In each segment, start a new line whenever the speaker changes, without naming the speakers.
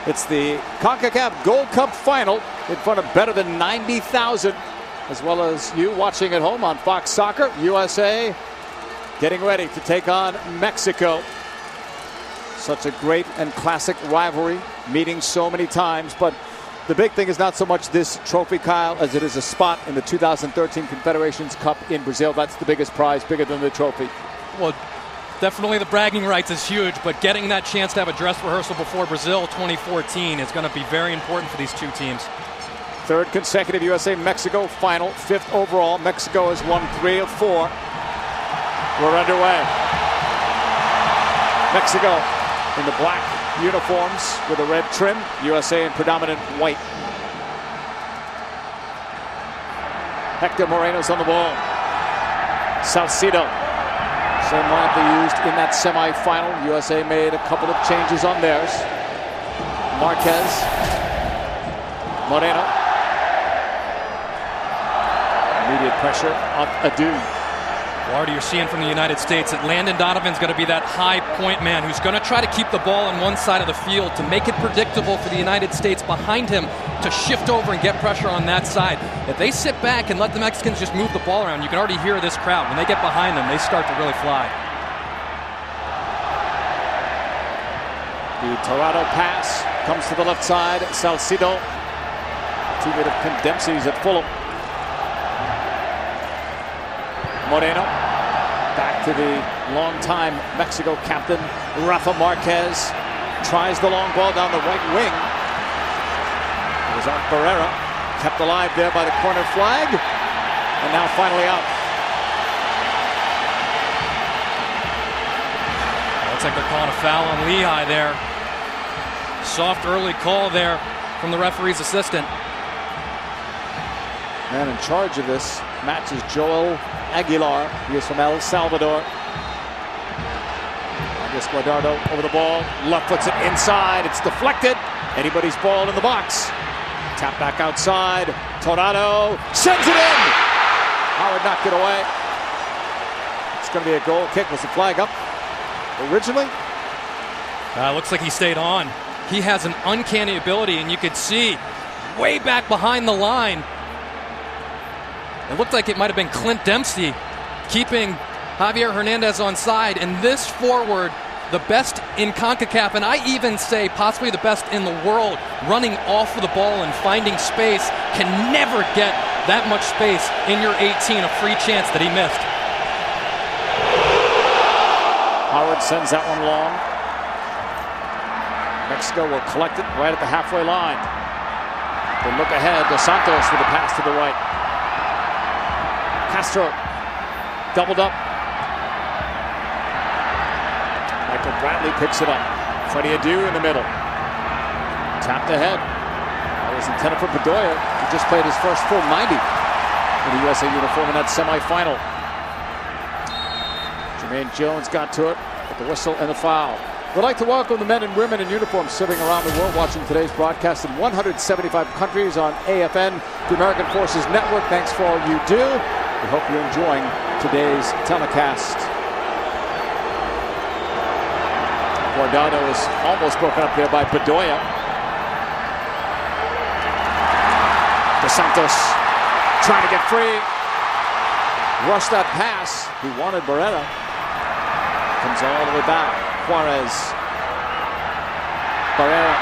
It's the CONCACAF Gold Cup final in front of better than 90,000, as well as you watching at home on Fox Soccer. USA getting ready to take on Mexico. Such a great and classic rivalry, meeting so many times. But the big thing is not so much this trophy, Kyle, as it is a spot in the 2013 Confederations Cup in Brazil. That's the biggest prize, bigger than the trophy.
Well, definitely the bragging rights is huge, but getting that chance to have a dress rehearsal before Brazil 2014 is going to be very important for these two teams.
Third consecutive USA-Mexico final, fifth overall. Mexico has won 3 of 4. We're underway. Mexico in the black uniforms with a red trim. USA in predominant white. Hector Moreno's on the ball. Salcido. Same lineup they used in that semifinal. USA made a couple of changes on theirs. Marquez. Moreno. Immediate pressure off Adu.
Already you're seeing from the United States that Landon Donovan's going to be that high point man who's going to try to keep the ball on one side of the field to make it predictable for the United States behind him to shift over and get pressure on that side. If they sit back and let the Mexicans just move the ball around, you can already hear this crowd. When they get behind them, they start to really fly.
The Torado pass comes to the left side. Salcido, teammate of Ken Dempsey's at Fulham. Moreno, back to the longtime Mexico captain, Rafa Marquez. Tries the long ball down the right wing. It was Barrera, kept alive there by the corner flag, and now finally out.
Looks like they're calling a foul on Lehigh there. Soft early call there from the referee's assistant.
Man in charge of this match is Joel Aguilar. He is from El Salvador. Andres Guardado over the ball. Left puts it inside. It's deflected. Anybody's ball in the box. Tap back outside. Torado sends it in. Howard knocked it away. It's going to be a goal kick. Was the flag up originally?
Looks like he stayed on. He has an uncanny ability, and you could see way back behind the line. It looked like it might have been Clint Dempsey keeping Javier Hernandez on side. And this forward, the best in CONCACAF, and I even say possibly the best in the world, running off of the ball and finding space, can never get that much space in your 18, a free chance that he missed.
Howard sends that one long. Mexico will collect it right at the halfway line. They look ahead. Dos Santos with a pass to the right. Castro doubled up. Michael Bradley picks it up. Freddie Adu in the middle. Tapped ahead. That was intended for Bedoya. He just played his first full 90 in the USA uniform in that semifinal. Jermaine Jones got to it with the whistle and the foul. We'd like to welcome the men and women in uniform serving around the world, watching today's broadcast in 175 countries on AFN, the American Forces Network. Thanks for all you do. We hope you're enjoying today's telecast. Guardado is almost broken up there by Bedoya. Dos Santos trying to get free. Rushed that pass. He wanted Barrera. Comes all the way back. Juarez. Barrera.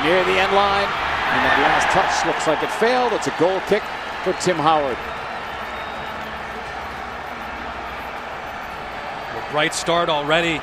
Near the end line. And that last touch looks like it failed. It's a goal kick for Tim Howard.
A bright start already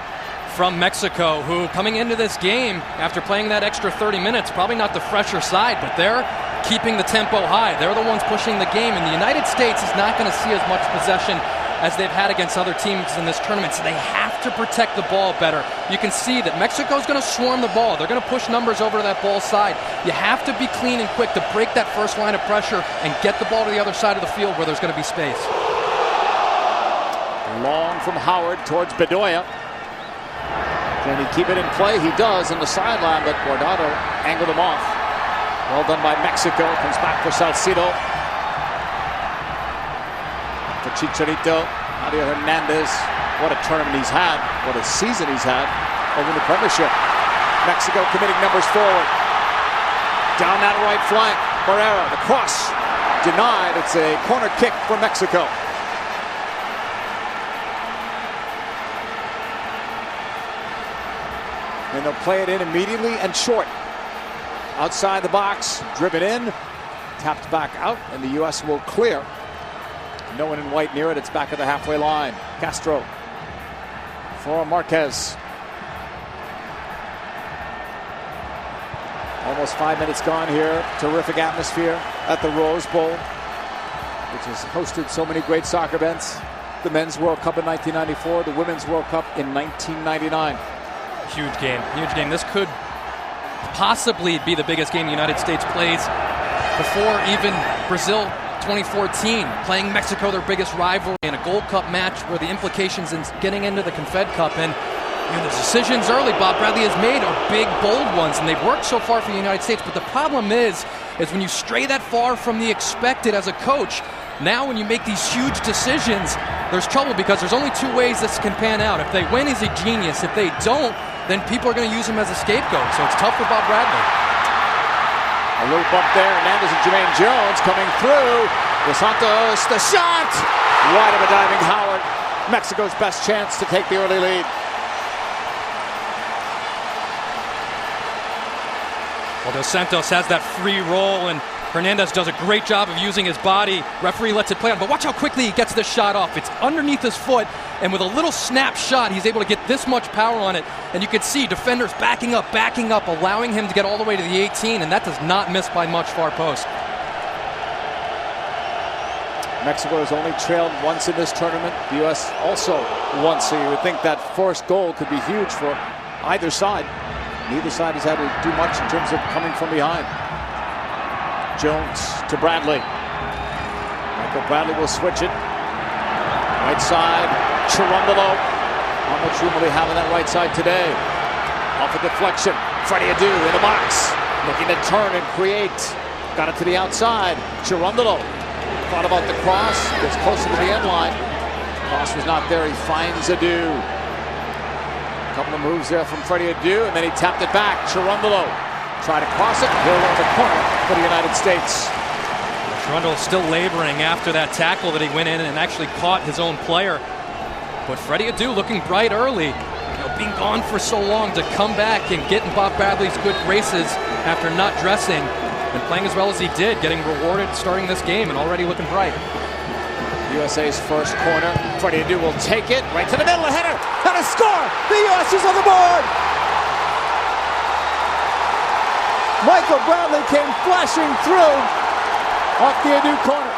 from Mexico, who coming into this game after playing that extra 30 minutes, probably not the fresher side, but they're keeping the tempo high. They're the ones pushing the game, and the United States is not going to see as much possession as they've had against other teams in this tournament, so they have to protect the ball better. You can see that Mexico's going to swarm the ball. They're going to push numbers over to that ball side. You have to be clean and quick to break that first line of pressure and get the ball to the other side of the field where there's going to be space.
Long from Howard towards Bedoya. Can he keep it in play? He does in the sideline, but Guardado angled him off. Well done by Mexico. Comes back for Salcido. For Chicharito. Javier Hernandez. What a tournament he's had. What a season he's had over the Premiership. Mexico committing numbers forward. Down that right flank. Barrera, the cross. Denied. It's a corner kick for Mexico. And they'll play it in immediately and short. Outside the box, driven in, tapped back out, and the U.S. will clear. No one in white near it. It's back at the halfway line. Castro for Marquez. Almost 5 minutes gone here. Terrific atmosphere at the Rose Bowl, which has hosted so many great soccer events. The Men's World Cup in 1994, the Women's World Cup in 1999.
Huge game, huge game. This could possibly be the biggest game the United States plays before even Brazil 2014, playing Mexico, their biggest rivalry, in a Gold Cup match where the implications in getting into the Confed Cup and the decisions early Bob Bradley has made are big, bold ones, and they've worked so far for the United States. But the problem is when you stray that far from the expected as a coach, now when you make these huge decisions, there's trouble because there's only two ways this can pan out. If they win, he's a genius. If they don't, then people are going to use him as a scapegoat. So it's tough for Bob Bradley.
A little bump there. Hernandez and Jermaine Jones coming through. Dos Santos, the shot! Wide of a diving Howard. Mexico's best chance to take the early lead.
Well, Dos Santos has that free roll, and Hernandez does a great job of using his body. Referee lets it play on, but watch how quickly he gets this shot off. It's underneath his foot, and with a little snap shot, he's able to get this much power on it. And you can see defenders backing up, allowing him to get all the way to the 18, and that does not miss by much far post.
Mexico has only trailed once in this tournament. The U.S. also once, so you would think that first goal could be huge for either side. Neither side has had to do much in terms of coming from behind. Jones to Bradley. Michael Bradley will switch it. Right side, Cherundolo. How much room will he have on that right side today? Off a deflection. Freddie Adu in the box. Looking to turn and create. Got it to the outside. Cherundolo. Thought about the cross. Gets closer to the end line. Cross was not there. He finds Adu. Couple of moves there from Freddie Adu, and then he tapped it back. Cherundolo tried to cross it. He'll on the corner for the United States.
Cherundolo still laboring after that tackle that he went in and actually caught his own player. But Freddie Adu looking bright early. Being gone for so long to come back and get in Bob Bradley's good graces after not dressing and playing as well as he did, getting rewarded starting this game and already looking bright.
USA's first corner. Freddie Adu will take it right to the middle. A header and a score. The U.S. is on the board. Michael Bradley came flashing through off the Adu corner.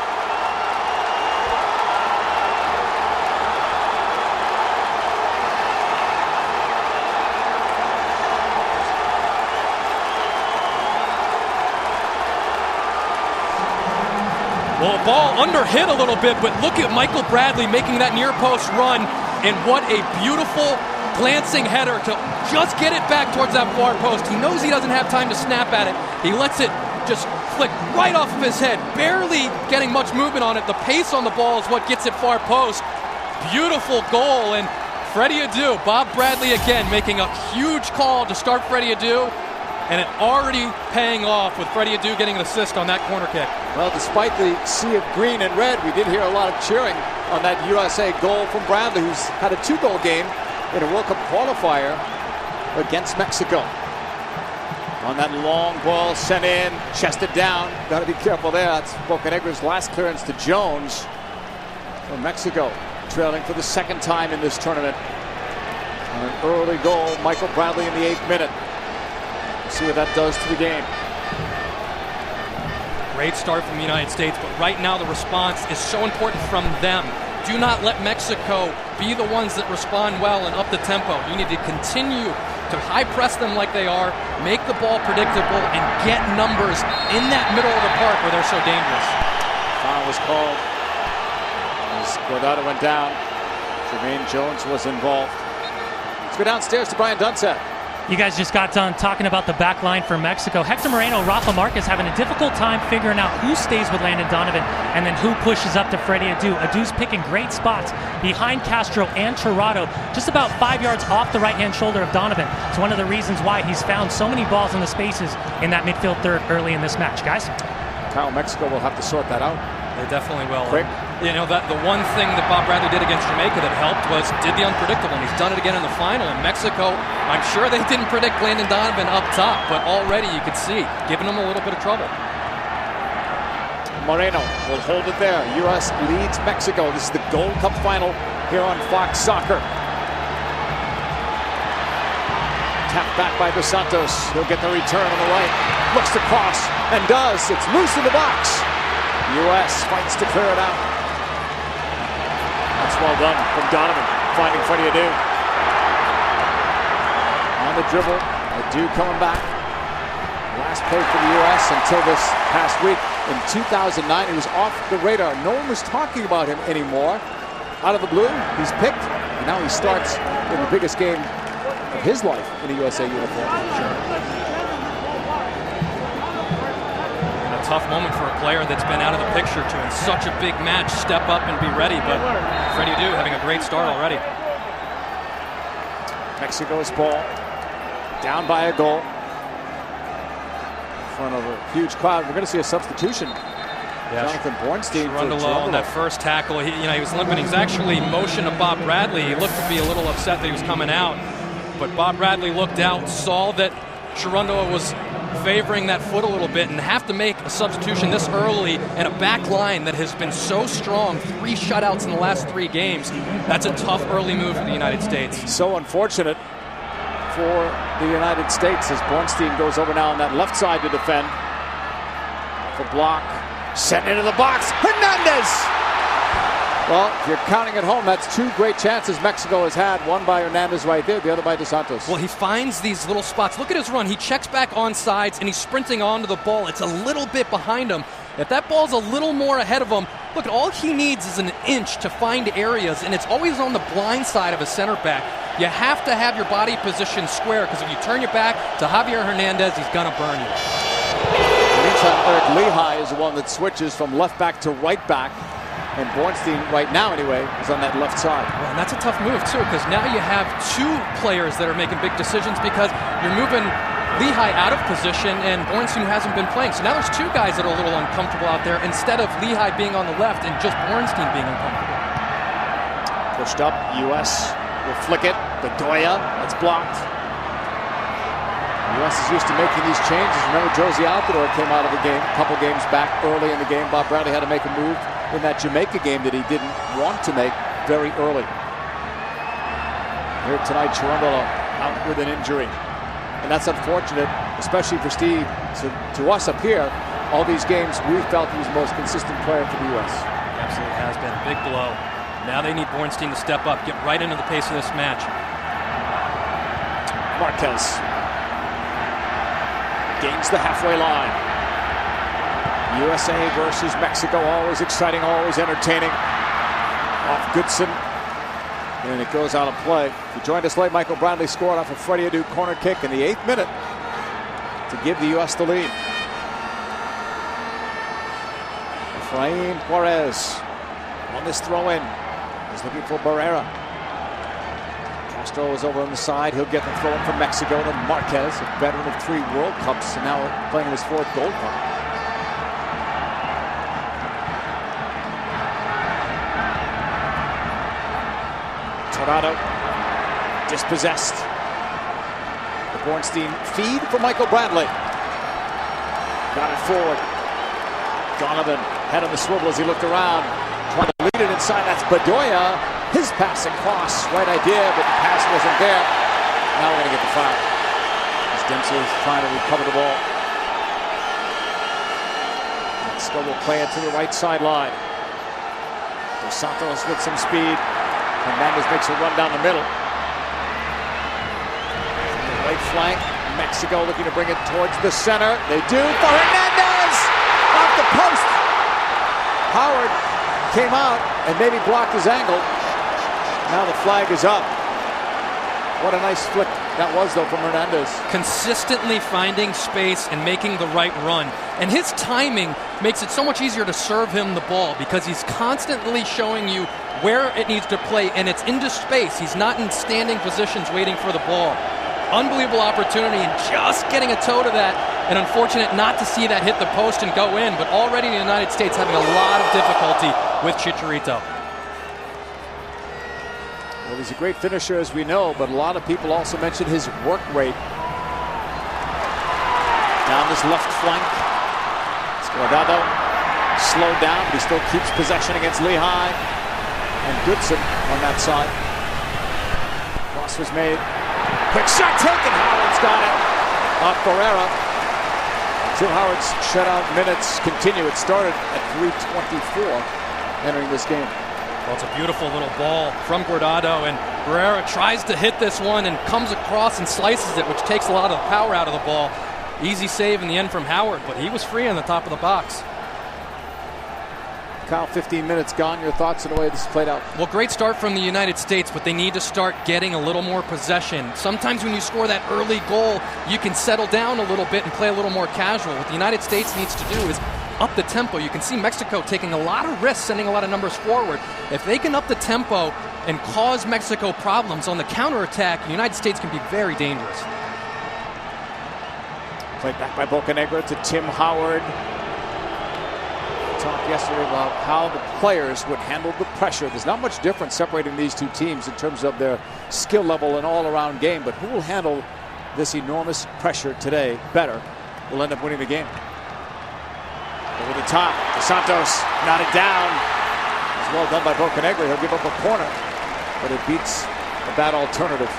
Well, the ball underhit a little bit, but look at Michael Bradley making that near post run, and what a beautiful glancing header to just get it back towards that far post. He knows he doesn't have time to snap at it. He lets it just flick right off of his head, barely getting much movement on it. The pace on the ball is what gets it far post. Beautiful goal, and Freddie Adu, Bob Bradley again making a huge call to start Freddie Adu. And it already paying off with Freddie Adu getting an assist on that corner kick.
Well, despite the sea of green and red, we did hear a lot of cheering on that USA goal from Bradley, who's had a 2-goal game in a World Cup qualifier against Mexico. On that long ball sent in, chested down. Got to be careful there. That's Bocanegra's last clearance to Jones. So Mexico trailing for the second time in this tournament. On an early goal, Michael Bradley in the 8th minute. See what that does to the game.
Great start from the United States, but right now the response is so important from them. Do not let Mexico be the ones that respond well and up the tempo. You need to continue to high press them like they are, make the ball predictable, and get numbers in that middle of the park where they're so dangerous.
Foul was called as Guardado went down. Jermaine Jones was involved. Let's go downstairs to Brian Dunseth.
You guys just got done talking about the back line for Mexico. Hector Moreno, Rafa Marquez having a difficult time figuring out who stays with Landon Donovan and then who pushes up to Freddie Adu. Adu's picking great spots behind Castro and Tirado, just about 5 yards off the right-hand shoulder of Donovan. It's one of the reasons why he's found so many balls in the spaces in that midfield third early in this match. Guys?
Kyle, Mexico will have to sort that out.
They definitely will.
Quick.
You know, that the one thing that Bob Bradley did against Jamaica that helped was did the unpredictable, and he's done it again in the final. In Mexico, I'm sure they didn't predict Landon Donovan up top, but already you could see, giving him a little bit of trouble.
Moreno will hold it there. U.S. leads Mexico. This is the Gold Cup final here on Fox Soccer. Tapped back by Dos Santos. He'll get the return on the right. Looks to cross, and does. It's loose in the box. U.S. fights to clear it out. That's well done from Donovan, finding Freddie Adu. On the dribble, Adu coming back. Last play for the U.S. until this past week. In 2009, he was off the radar. No one was talking about him anymore. Out of the blue, he's picked, and now he starts in the biggest game of his life in a USA uniform.
A tough moment for a player that's been out of the picture to, in such a big match, step up and be ready. But Freddie Adu having a great start already.
Mexico's ball, down by a goal. In front of a huge crowd. We're going to see a substitution.
Yeah,
Jonathan Bornstein
Cherundolo on that first tackle. He was limping. He's actually motioned to Bob Bradley. He looked to be a little upset that he was coming out. But Bob Bradley looked out, saw that Cherundolo was favoring that foot a little bit, and have to make a substitution this early and a back line that has been so strong. 3 shutouts in the last 3 games. That's a tough early move for the United States.
So unfortunate for the United States as Bornstein goes over now on that left side to defend. For block. Sent into the box. Hernandez! Well, if you're counting at home, that's 2 great chances Mexico has had. One by Hernandez right there, the other by Dos Santos.
Well, he finds these little spots. Look at his run. He checks back on sides, and he's sprinting onto the ball. It's a little bit behind him. If that ball's a little more ahead of him, look, all he needs is an inch to find areas, and it's always on the blind side of a center back. You have to have your body position square, because if you turn your back to Javier Hernandez, he's going to burn you.
Meantime, Eric Lehigh is the one that switches from left back to right back. And Bornstein, right now anyway, is on that left side.
Well, and that's a tough move, too, because now you have 2 players that are making big decisions because you're moving Lehigh out of position and Bornstein, who hasn't been playing. So now there's 2 guys that are a little uncomfortable out there instead of Lehigh being on the left and just Bornstein being uncomfortable.
Pushed up, U.S. will flick it. Bedoya, it's blocked. U.S. is used to making these changes. Remember, Josie Altidore came out of the game a couple games back early in the game. Bob Bradley had to make a move in that Jamaica game that he didn't want to make very early. Here tonight, Cherundolo out with an injury. And that's unfortunate, especially for Steve. So to us up here, all these games, we felt he was the most consistent player for the U.S.
Absolutely has been. Big blow. Now they need Bornstein to step up, get right into the pace of this match.
Marquez gains the halfway line. USA versus Mexico, always exciting, always entertaining. Off Goodson, and it goes out of play. If you joined us late, Michael Bradley scored off a Freddie Adu corner kick in the 8th minute to give the U.S. the lead. Efrain Juarez on this throw-in is looking for Barrera. Castro is over on the side. He'll get the throw-in from Mexico to Marquez, a veteran of 3 World Cups, and now playing his 4th Gold Cup. Tirado dispossessed. The Bornstein feed for Michael Bradley. Got it forward. Donovan head on the swivel as he looked around. Trying to lead it inside. That's Bedoya. His pass across. Right idea, but the pass wasn't there. Now we're going to get the foul. As Dempsey is trying to recover the ball. Mexico will play it to the right sideline. Dos Santos with some speed. Hernandez makes a run down the middle. From the right flank, Mexico looking to bring it towards the center. They do for Hernandez! Off the post! Howard came out and maybe blocked his angle. Now the flag is up. What a nice flick that was, though, from Hernandez.
Consistently finding space and making the right run. And his timing makes it so much easier to serve him the ball because he's constantly showing you where it needs to play, and it's into space. He's not in standing positions waiting for the ball. Unbelievable opportunity, and just getting a toe to that. And unfortunate not to see that hit the post and go in, but already the United States having a lot of difficulty with Chicharito.
Well, he's a great finisher, as we know, but a lot of people also mention his work rate. Down his left flank. Guardado slowed down, but he still keeps possession against Lehigh. And Goodson on that side. Cross was made. Quick shot taken. Howard's got it. Off Ferreira. Tim Howard's shutout minutes continue. It started at 3:24 entering this game.
Well, it's a beautiful little ball from Guardado, and Barrera tries to hit this one and comes across and slices it, which takes a lot of the power out of the ball. Easy save in the end from Howard, but he was free on the top of the box.
Kyle, 15 minutes gone. Your thoughts on the way this played out?
Well, great start from the United States, but they need to start getting a little more possession. Sometimes when you score that early goal, you can settle down a little bit and play a little more casual. What the United States needs to do is up the tempo. You can see Mexico taking a lot of risks, sending a lot of numbers forward. If they can up the tempo and cause Mexico problems on the counterattack, the United States can be very dangerous.
Played back by Bocanegra to Tim Howard. We talked yesterday about how the players would handle the pressure. There's not much difference separating these two teams in terms of their skill level and all-around game, but who will handle this enormous pressure today better will end up winning the game. Over the top, Dos Santos knotted down. It's well done by Bocanegra. He'll give up a corner, but it beats a bad alternative.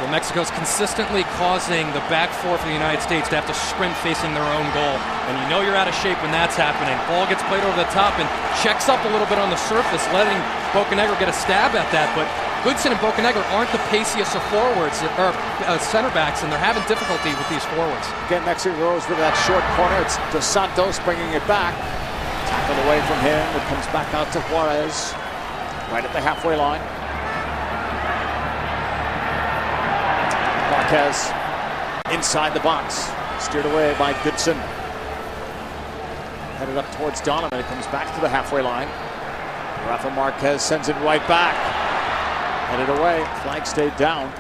Well, Mexico's consistently causing the back four for the United States to have to sprint facing their own goal. And you know you're out of shape when that's happening. Ball gets played over the top and checks up a little bit on the surface, letting Bocanegra get a stab at that. But Goodson and Bocanegra aren't the paciest of forwards, or center backs, and they're having difficulty with these forwards.
Again, Mexico goes with that short corner. It's Dos Santos bringing it back. Tackled away from him. It comes back out to Juarez, right at the halfway line. Marquez inside the box, steered away by Goodson. Headed up towards Donovan. It comes back to the halfway line. Rafa Marquez sends it right back. Headed away. Flag stayed down.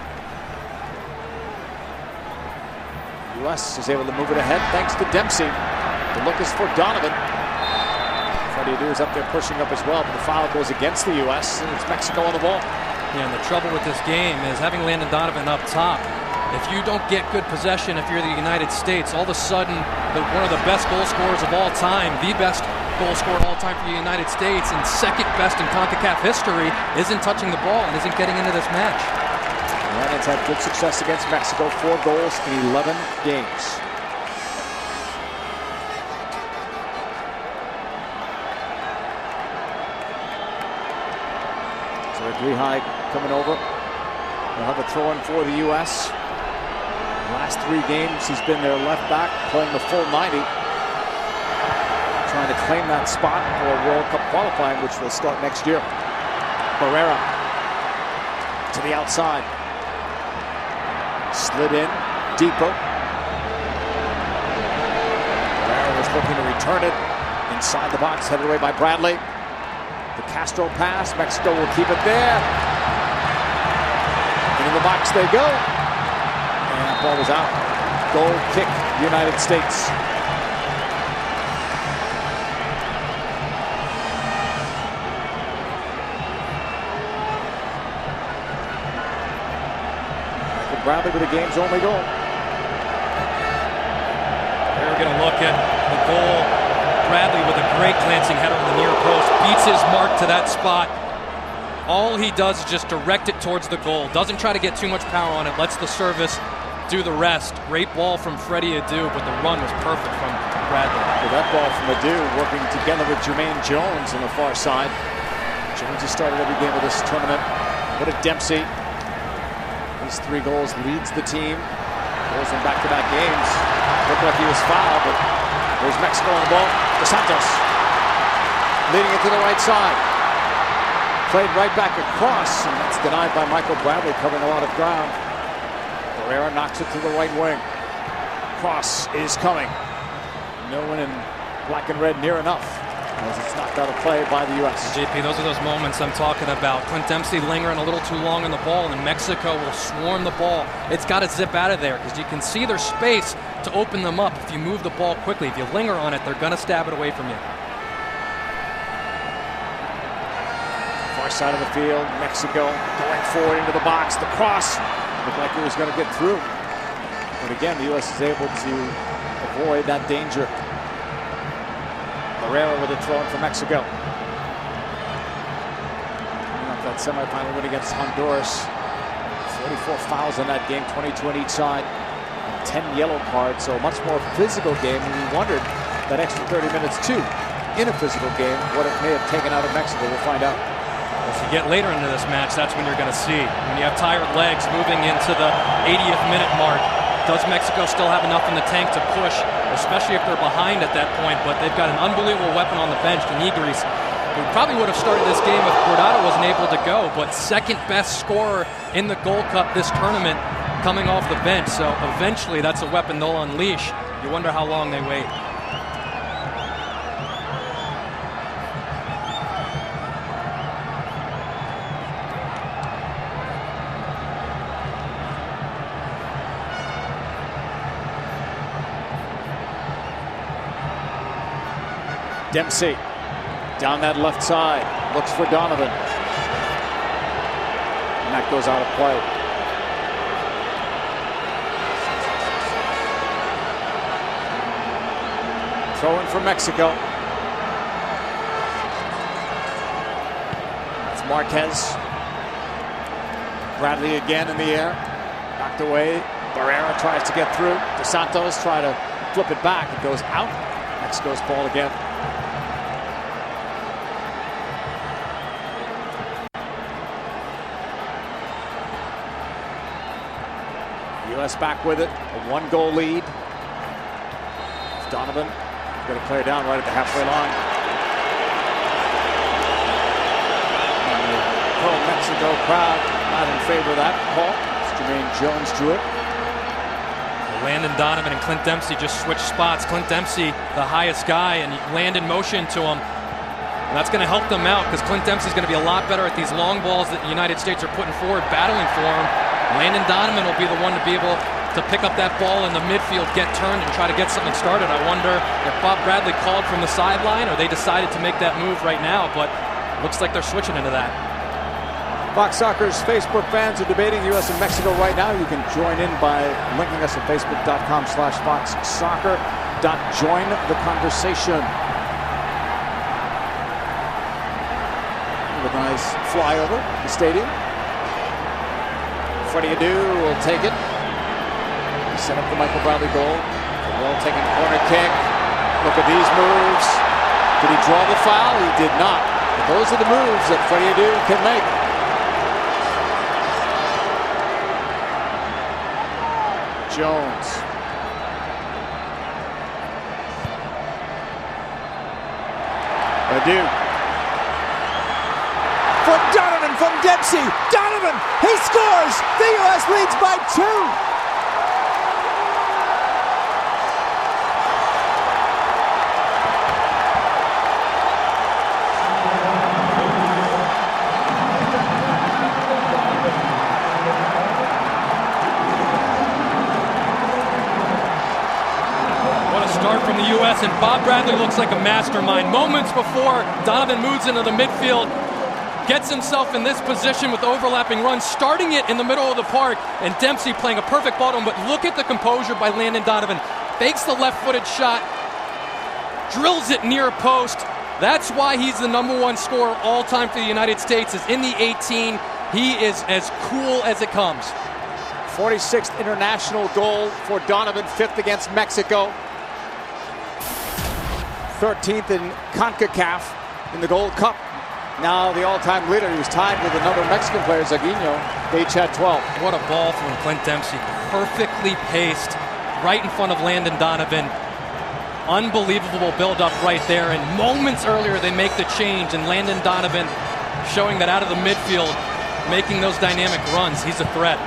The U.S. is able to move it ahead thanks to Dempsey. The look is for Donovan. Freddie Adu is up there pushing up as well, but the foul goes against the U.S. and it's Mexico on the ball.
Yeah, and the trouble with this game is having Landon Donovan up top. If you don't get good possession, if you're the United States, all of a sudden, one of the best goal scorers of all time, the best goal scorer of all time for the United States, and second best in CONCACAF history, isn't touching the ball and isn't getting into this match.
The Lions had good success against Mexico, 4 goals in 11 games. So Lehigh coming over. They'll have a throw-in for the U.S. Last 3 games, he's been their left back, playing the full 90. Trying to claim that spot for World Cup qualifying, which will start next year. Barrera to the outside. Slid in, deeper. Barrera was looking to return it. Inside the box, headed away by Bradley. The Castro pass, Mexico will keep it there. Into the box they go. And that ball was out. Goal kick, United States. Michael Bradley with the game's only goal.
They're going to look at the goal. Bradley with a great glancing header on the near post. Beats his mark to that spot. All he does is just direct it towards the goal. Doesn't try to get too much power on it. Lets the service do the rest. Great ball from Freddie Adu, but the run was perfect from Bradley.
Well, that ball from Adu working together with Jermaine Jones on the far side. Jones has started every game of this tournament. What a Dempsey. His 3 goals leads the team. Goes in back-to-back games. Looked like he was fouled, but there's Mexico on the ball. Dos Santos leading it to the right side. Played right back across, and that's denied by Michael Bradley, covering a lot of ground. Barrera knocks it to the right wing. Cross is coming. No one in black and red near enough as it's knocked out of play by the U.S.
JP, those are those moments I'm talking about. Clint Dempsey lingering a little too long on the ball, and Mexico will swarm the ball. It's got to zip out of there because you can see there's space to open them up if you move the ball quickly. If you linger on it, they're going to stab it away from you.
Far side of the field, Mexico going forward into the box. The cross looked like it was going to get through. But again, the U.S. is able to avoid that danger. Barrera with a throw in for Mexico. That semifinal win against Honduras. 44 fouls in that game, 22 on each side, and 10 yellow cards. So a much more physical game. And we wondered that extra 30 minutes too, in a physical game, what it may have taken out of Mexico. We'll find out.
If you get later into this match, that's when you're going to see. When you have tired legs moving into the 80th minute mark, does Mexico still have enough in the tank to push, especially if they're behind at that point? But they've got an unbelievable weapon on the bench, Nigris, who probably would have started this game if Guardado wasn't able to go, but second best scorer in the Gold Cup this tournament coming off the bench. So eventually that's a weapon they'll unleash. You wonder how long they wait.
Dempsey down that left side, looks for Donovan. And that goes out of play. Throw in for Mexico. It's Marquez. Bradley again in the air. Knocked away. Barrera tries to get through. Dos Santos try to flip it back. It goes out. Mexico's ball again. U.S. back with it, a one-goal lead. Donovan going to clear down right at the halfway line. And the pro-Mexico crowd not in favor of that call. Jermaine Jones drew it.
Landon Donovan and Clint Dempsey just switched spots. Clint Dempsey, the highest guy, and Landon motioned to him. And that's going to help them out because Clint Dempsey's going to be a lot better at these long balls that the United States are putting forward, battling for him. Landon Donovan will be the one to be able to pick up that ball in the midfield, get turned, and try to get something started. I wonder if Bob Bradley called from the sideline or they decided to make that move right now, but looks like they're switching into that.
Fox Soccer's Facebook fans are debating U.S. and Mexico right now. You can join in by linking us at facebook.com/FoxSoccer. Join the conversation. With a nice flyover the stadium. Freddie Adu will take it. He set up the Michael Bradley goal. A well-taken corner kick. Look at these moves. Did he draw the foul? He did not. But those are the moves that Freddie Adu can make. Jones. Adu. For Donovan from Dempsey. Donovan, he scores! The U.S. leads by 2.
What a start from the U.S. and Bob Bradley looks like a mastermind. Moments before Donovan moves into the midfield, gets himself in this position with overlapping runs, starting it in the middle of the park, and Dempsey playing a perfect ball to him. But look at the composure by Landon Donovan. Fakes the left-footed shot, drills it near post. That's why he's the #1 scorer all time for the United States. Is in the 18. He is as cool as it comes.
46th international goal for Donovan, 5th against Mexico. 13th in CONCACAF in the Gold Cup. Now the all-time leader, he was tied with another Mexican player, Zaguinho. They each had 12.
What a ball from Clint Dempsey. Perfectly paced right in front of Landon Donovan. Unbelievable build-up right there. And moments earlier, they make the change. And Landon Donovan showing that out of the midfield, making those dynamic runs. He's a threat.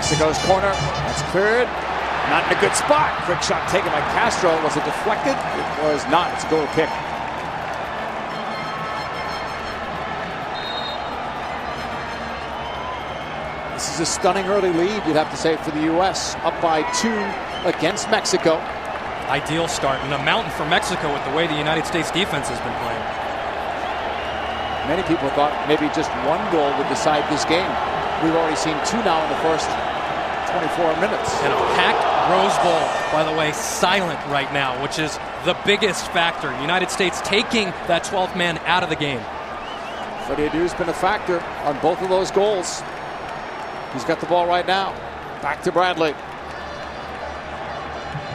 Mexico's corner. That's cleared. Not in a good spot. Quick shot taken by Castro. Was it deflected? It was not. It's a goal kick. This is a stunning early lead, you'd have to say, for the U.S. Up by 2 against Mexico.
Ideal start and a mountain for Mexico with the way the United States defense has been playing.
Many people thought maybe just one goal would decide this game. We've already seen 2 now in the first 24 minutes.
And a packed Rose Bowl, by the way, silent right now, which is the biggest factor. United States taking that 12th man out of the game.
Freddie Adu's been a factor on both of those goals. He's got the ball right now. Back to Bradley.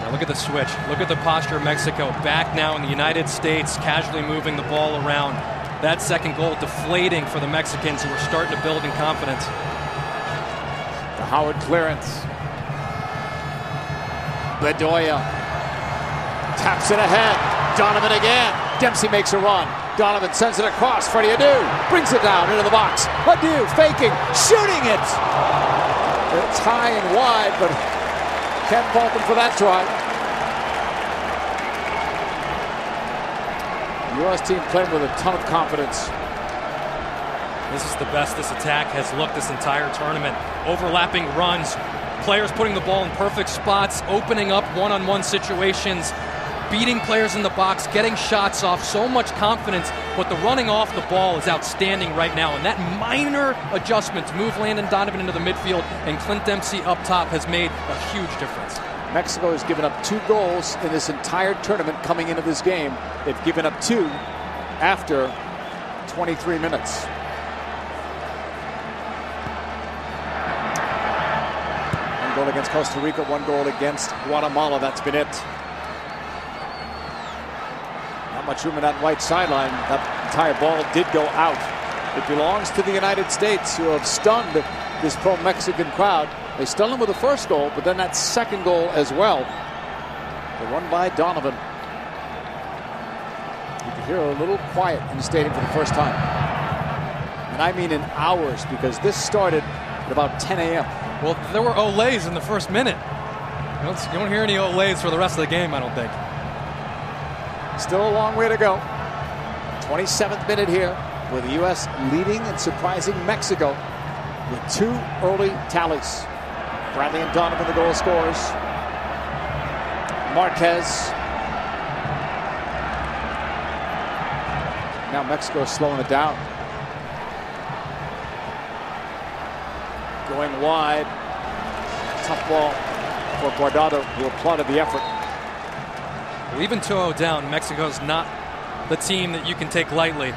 Now look at the switch. Look at the posture of Mexico. Back now in the United States, casually moving the ball around. That second goal deflating for the Mexicans, who are starting to build in confidence.
The Howard clearance. Bedoya taps it ahead. Donovan again. Dempsey makes a run. Donovan sends it across. Freddie Adu brings it down into the box. Adu faking, shooting it. It's high and wide, but can't fault him for that try. The U.S. team playing with a ton of confidence.
This is the best this attack has looked this entire tournament. Overlapping runs, players putting the ball in perfect spots, opening up one-on-one situations, beating players in the box, getting shots off, so much confidence, but the running off the ball is outstanding right now, and that minor adjustment to move Landon Donovan into the midfield and Clint Dempsey up top has made a huge difference.
Mexico has given up 2 goals in this entire tournament coming into this game. They've given up 2 after 23 minutes. One goal against Costa Rica, 1 goal against Guatemala. That's been it. Not much room in that right sideline. That entire ball did go out. It belongs to the United States, who have stunned this pro-Mexican crowd. They stunned them with the first goal, but then that second goal as well. The run by Donovan. You can hear a little quiet in the stadium for the first time. And I mean in hours, because this started at about 10 a.m.
Well, there were olays in the first minute. You don't hear any olays for the rest of the game, I don't think.
Still a long way to go. 27th minute here, with the U.S. leading and surprising Mexico with 2 early tallies. Bradley and Donovan, the goal scorers. Marquez. Now Mexico is slowing it down. Going wide. Tough ball for Guardado, who applauded the effort.
Well, even 2-0 down, Mexico's not the team that you can take lightly.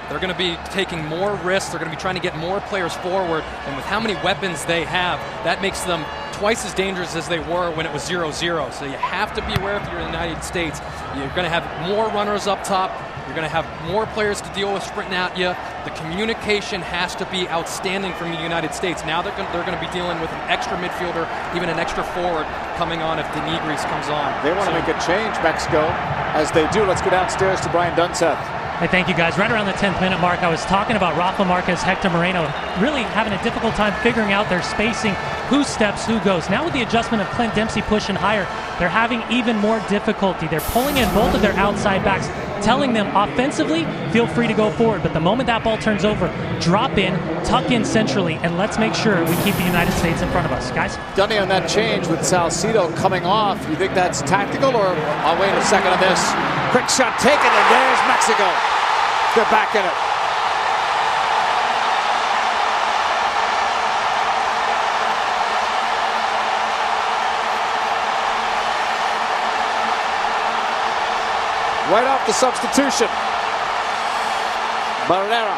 They're going to be taking more risks. They're going to be trying to get more players forward. And with how many weapons they have, that makes them twice as dangerous as they were when it was 0-0. So you have to be aware if you're in the United States. You're going to have more runners up top. You're going to have more players to deal with sprinting at you. The communication has to be outstanding from the United States. Now they're going to be dealing with an extra midfielder, even an extra forward coming on if Denigris comes on.
They want to make a change, Mexico. As they do, let's go downstairs to Brian Dunseth.
Hey, thank you, guys. Right around the 10th minute mark, I was talking about Rafa Marquez, Hector Moreno, really having a difficult time figuring out their spacing, who steps, who goes. Now with the adjustment of Clint Dempsey pushing higher, they're having even more difficulty. They're pulling in both of their outside backs, telling them offensively, feel free to go forward. But the moment that ball turns over, drop in, tuck in centrally, and let's make sure we keep the United States in front of us. Guys?
Dunny on that change with Salcido coming off. You think that's tactical, or I'll wait a second on this. Quick shot taken, and there's Mexico. They're back in it. Right off the substitution. Barrera.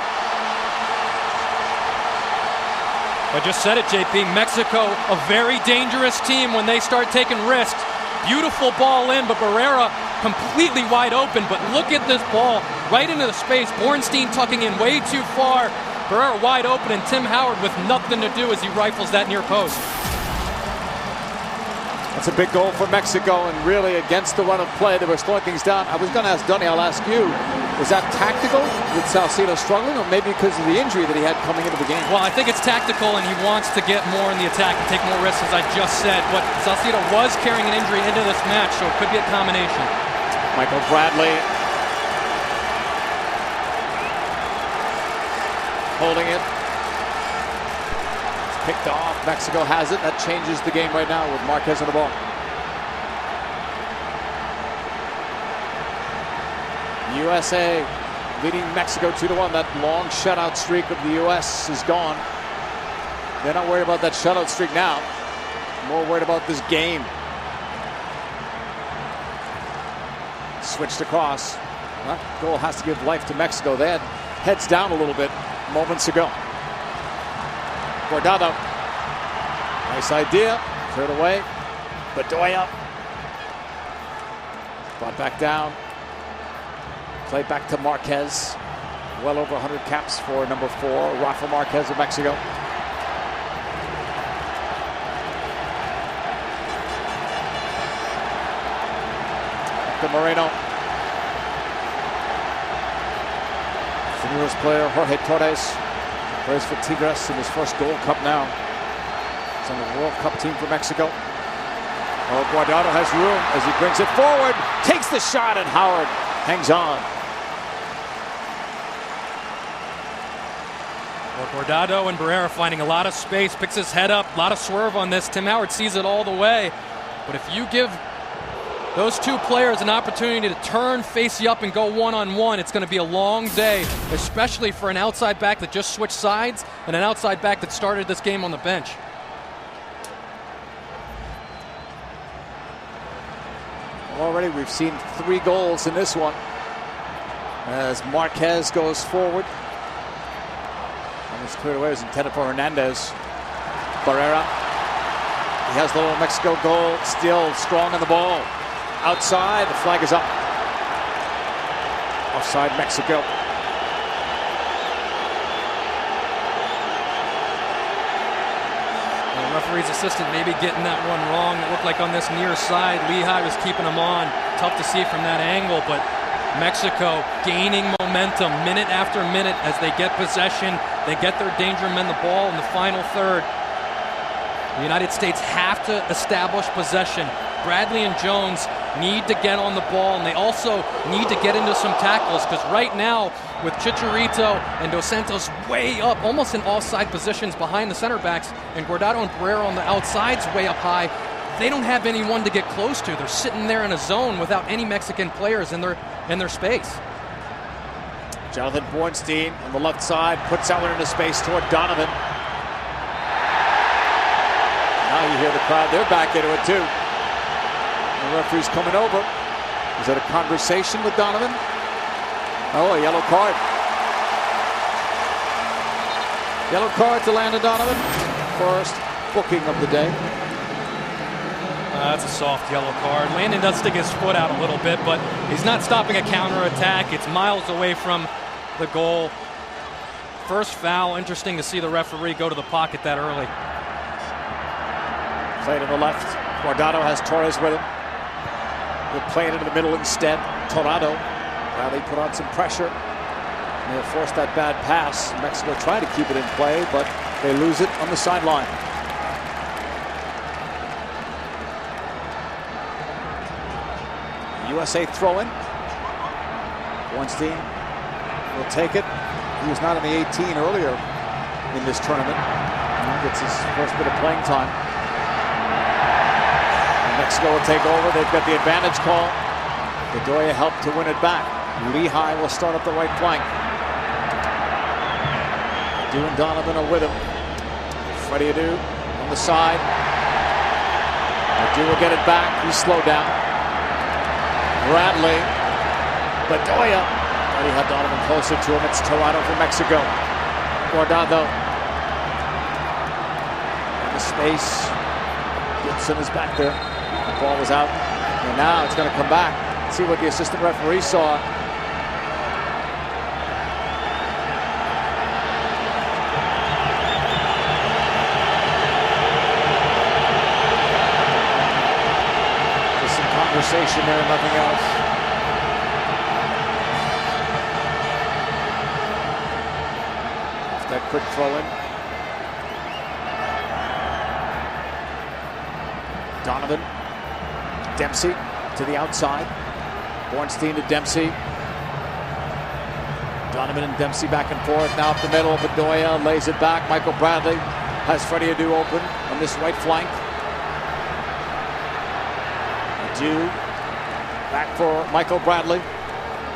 I just said it, JP. Mexico, a very dangerous team when they start taking risks. Beautiful ball in, but Barrera completely wide open. But look at this ball right into the space. Bornstein tucking in way too far. Barrera wide open, and Tim Howard with nothing to do as he rifles that near post.
That's a big goal for Mexico, and really against the run of play, they were slowing things down. I was going to ask Dunny, I'll ask you, was that tactical with Salcido struggling, or maybe because of the injury that he had coming into the game?
Well, I think it's tactical, and he wants to get more in the attack and take more risks, as I just said. But Salcido was carrying an injury into this match, so it could be a combination.
Michael Bradley holding it. It's picked off. Mexico has it. That changes the game right now with Marquez on the ball. USA leading Mexico 2-1. That long shutout streak of the U.S. is gone. They're not worried about that shutout streak now. More worried about this game. Switched across. That goal has to give life to Mexico. They had heads down a little bit moments ago. Guardado. Nice idea. Cleared away. Bedoya. Brought back down. Play back to Marquez. Well over 100 caps for number 4, Rafa Marquez of Mexico. To Moreno. The newest player, Jorge Torres, plays for Tigres in his first Gold Cup now. He's on the World Cup team for Mexico. Oh, Guardado has room as he brings it forward, takes the shot, and Howard hangs on.
Well, Guardado and Barrera finding a lot of space, picks his head up, a lot of swerve on this. Tim Howard sees it all the way. But if you give those two players an opportunity to turn, face you up, and go one-on-one, it's going to be a long day, especially for an outside back that just switched sides and an outside back that started this game on the bench.
Well, already we've seen 3 goals in this one as Marquez goes forward. And it's cleared away. It was intended for Hernandez. Barrera. He has the little Mexico goal, still strong on the ball. Outside, the flag is up. Offside Mexico.
The referee's assistant maybe getting that one wrong. It looked like on this near side, Lehigh was keeping him on. Tough to see from that angle, but Mexico gaining momentum minute after minute as they get possession. They get their danger men the ball in the final third. The United States have to establish possession. Bradley and Jones need to get on the ball, and they also need to get into some tackles, because right now with Chicharito and Dos Santos way up, almost in offside positions behind the center backs, and Guardado and Barrera on the outsides way up high, they don't have anyone to get close to. They're sitting there in a zone without any Mexican players in their space.
Jonathan Bornstein on the left side puts that one into space toward Donovan. Now you hear the crowd, they're back into it too. The referee's coming over. Is that a conversation with Donovan? Oh, a yellow card. Yellow card to Landon Donovan. First booking of the day.
That's a soft yellow card. Landon does stick his foot out a little bit, but he's not stopping a counterattack. It's miles away from the goal. First foul. Interesting to see the referee go to the pocket that early.
Played to the left. Guardado has Torres with him. They're playing into the middle instead. Torado. Now they put on some pressure. They have forced that bad pass. Mexico trying to keep it in play, but they lose it on the sideline. USA throw-in. Bornstein will take it. He was not in the 18 earlier in this tournament. He gets his first bit of playing time. Mexico will take over. They've got the advantage call. Bedoya helped to win it back. Lehigh will start up the right flank. Adu and Donovan are with him. Freddie Adu on the side. Adu will get it back. He's slowed down. Bradley. Bedoya. Already had Donovan closer to him. It's Toronto for Mexico. Guardado. In the space. Gibson is back there. The ball was out, and now it's going to come back. Let's see what the assistant referee saw. conversation there, nothing else. That quick throw in. Donovan. Dempsey to the outside. Bornstein to Dempsey. Donovan and Dempsey back and forth. Now up the middle. Bedoya lays it back. Michael Bradley has Freddie Adu open on this right flank. Adu back for Michael Bradley.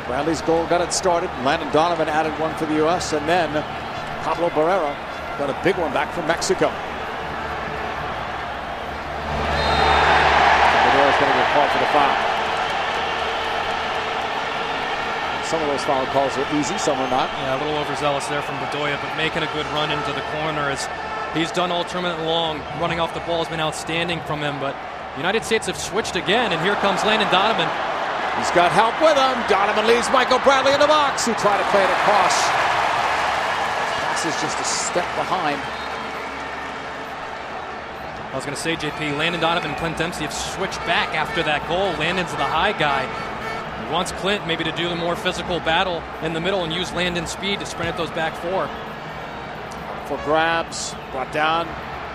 Bradley's goal got it started. Landon Donovan added one for the U.S. and then Pablo Barrera got a big one back from Mexico. Bedoya's going to get called for the foul. Some of those foul calls are easy, some are not.
Yeah, a little overzealous there from Bedoya, but making a good run into the corner as he's done all tournament long. Running off the ball has been outstanding from him, but the United States have switched again, and here comes Landon Donovan.
He's got help with him. Donovan leaves Michael Bradley in the box. He tried to play it across. Pass is just a step behind.
I was going to say, JP, Landon Donovan and Clint Dempsey have switched back after that goal. Landon's the high guy. He wants Clint maybe to do the more physical battle in the middle and use Landon's speed to sprint at those back four.
For grabs, brought down.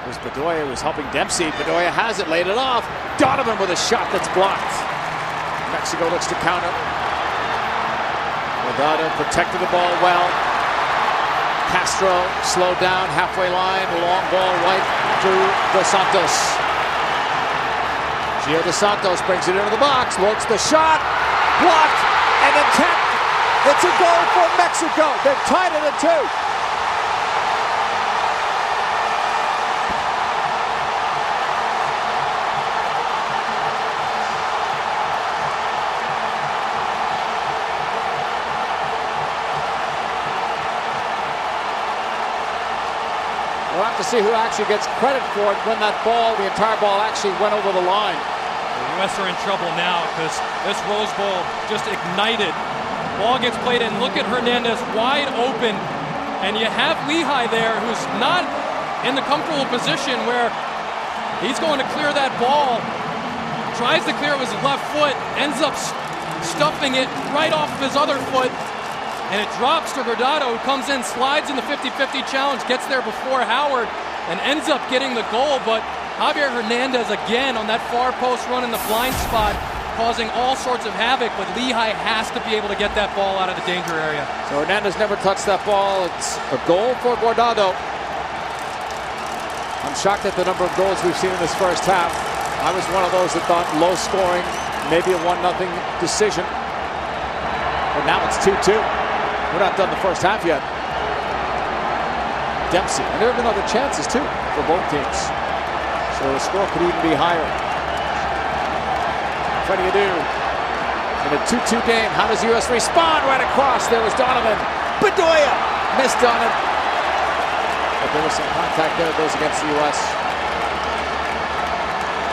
It was Bedoya who was helping Dempsey. Bedoya has it, laid it off. Donovan with a shot that's blocked. Mexico looks to counter. Guardado protected the ball well. Castro slowed down, halfway line, long ball right to Dos Santos. Gio Dos Santos brings it into the box, looks the shot, blocked, and attempt. It's a goal for Mexico. They've tied it at 2. We'll have to see who actually gets credit for it when that ball, the entire ball, actually went over the line.
The U.S. are in trouble now because this Rose Bowl just ignited. Ball gets played in. Look at Hernandez wide open. And you have Lehigh there who's not in the comfortable position where he's going to clear that ball. Tries to clear with his left foot. Ends up stuffing it right off of his other foot. And it drops to Guardado, who comes in, slides in the 50-50 challenge, gets there before Howard, and ends up getting the goal. But Javier Hernandez again on that far post run in the blind spot, causing all sorts of havoc. But Lehigh has to be able to get that ball out of the danger area.
So Hernandez never touched that ball. It's a goal for Guardado. I'm shocked at the number of goals we've seen in this first half. I was one of those that thought low scoring, maybe a 1-0 decision. But now it's 2-2. We're not done the first half yet. Dempsey, and there have been other chances too for both teams. So the score could even be higher. Freddie Adu in a 2-2 game. How does the U.S. respond? Right across. There was Donovan. Bedoya missed on it. But there was some contact there. It goes against the U.S.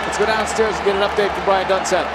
Let's go downstairs and get an update from Brian Dunseth.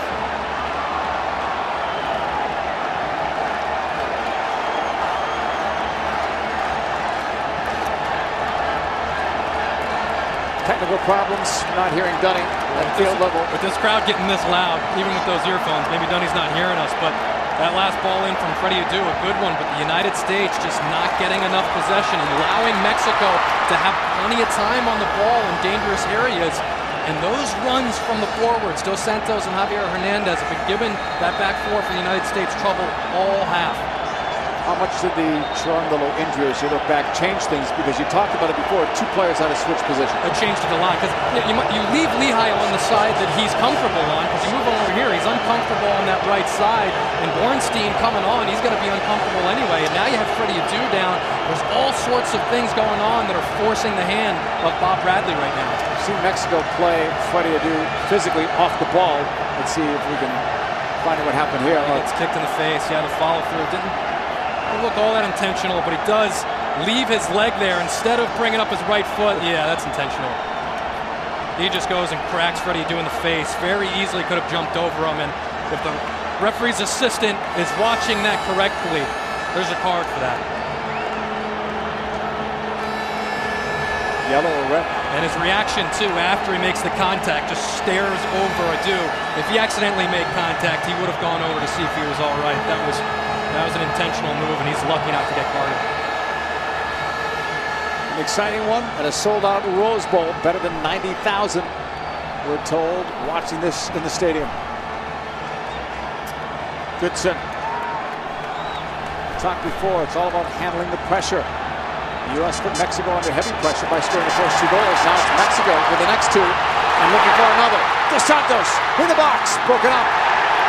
Technical problems, not hearing Dunny at field level.
With this crowd getting this loud, even with those earphones, maybe Dunny's not hearing us, but that last ball in from Freddie Adu, a good one, but the United States just not getting enough possession and allowing Mexico to have plenty of time on the ball in dangerous areas. And those runs from the forwards, Dos Santos and Javier Hernandez, have been given that back four for the United States trouble all half.
How much did the Cherundolo injury, as you look back, change things? Because you talked about it before, 2 players had to switch position.
It changed it a lot because you leave Lehigh on the side that he's comfortable on, because you move over here, he's uncomfortable on that right side, and Bornstein coming on, he's going to be uncomfortable anyway. And now you have Freddie Adu down. There's all sorts of things going on that are forcing the hand of Bob Bradley right now.
We've seen Mexico play Freddie Adu physically off the ball. Let's see if we can find out what happened here.
It's kicked in the face. Yeah, the follow through didn't look all that intentional, but he does leave his leg there instead of bringing up his right foot. Yeah, that's intentional. He just goes and cracks Freddie Adu in the face. Very easily could have jumped over him, and if the referee's assistant is watching that correctly, there's a card for that.
Yellow or red?
And his reaction, too, after he makes the contact, just stares over Adu. If he accidentally made contact, he would have gone over to see if he was all right. That was an intentional move, and he's lucky not to get carded.
An exciting one at a sold-out Rose Bowl. Better than 90,000, we're told, watching this in the stadium. Goodson. Talked before, it's all about handling the pressure. The U.S. put Mexico under heavy pressure by scoring the first 2 goals. Now it's Mexico with the next 2 and looking for another. Dos Santos in the box, broken up.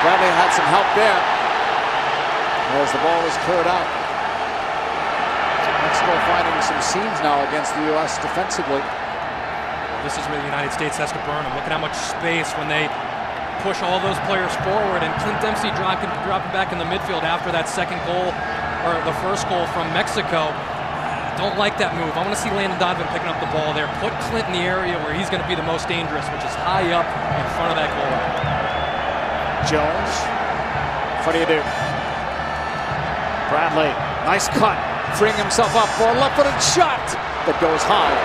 Bradley had some help there as the ball was cleared out. Mexico finding some seams now against the U.S. defensively.
This is where the United States has to burn them. Look at how much space when they push all those players forward, and Clint Dempsey dropping back in the midfield after that second goal, or the first goal from Mexico. Don't like that move. I want to see Landon Donovan picking up the ball there. Put Clint in the area where he's going to be the most dangerous, which is high up in front of that goal.
Jones. What do you do? Bradley. Nice cut. Freeing himself up for a left-footed shot that goes high.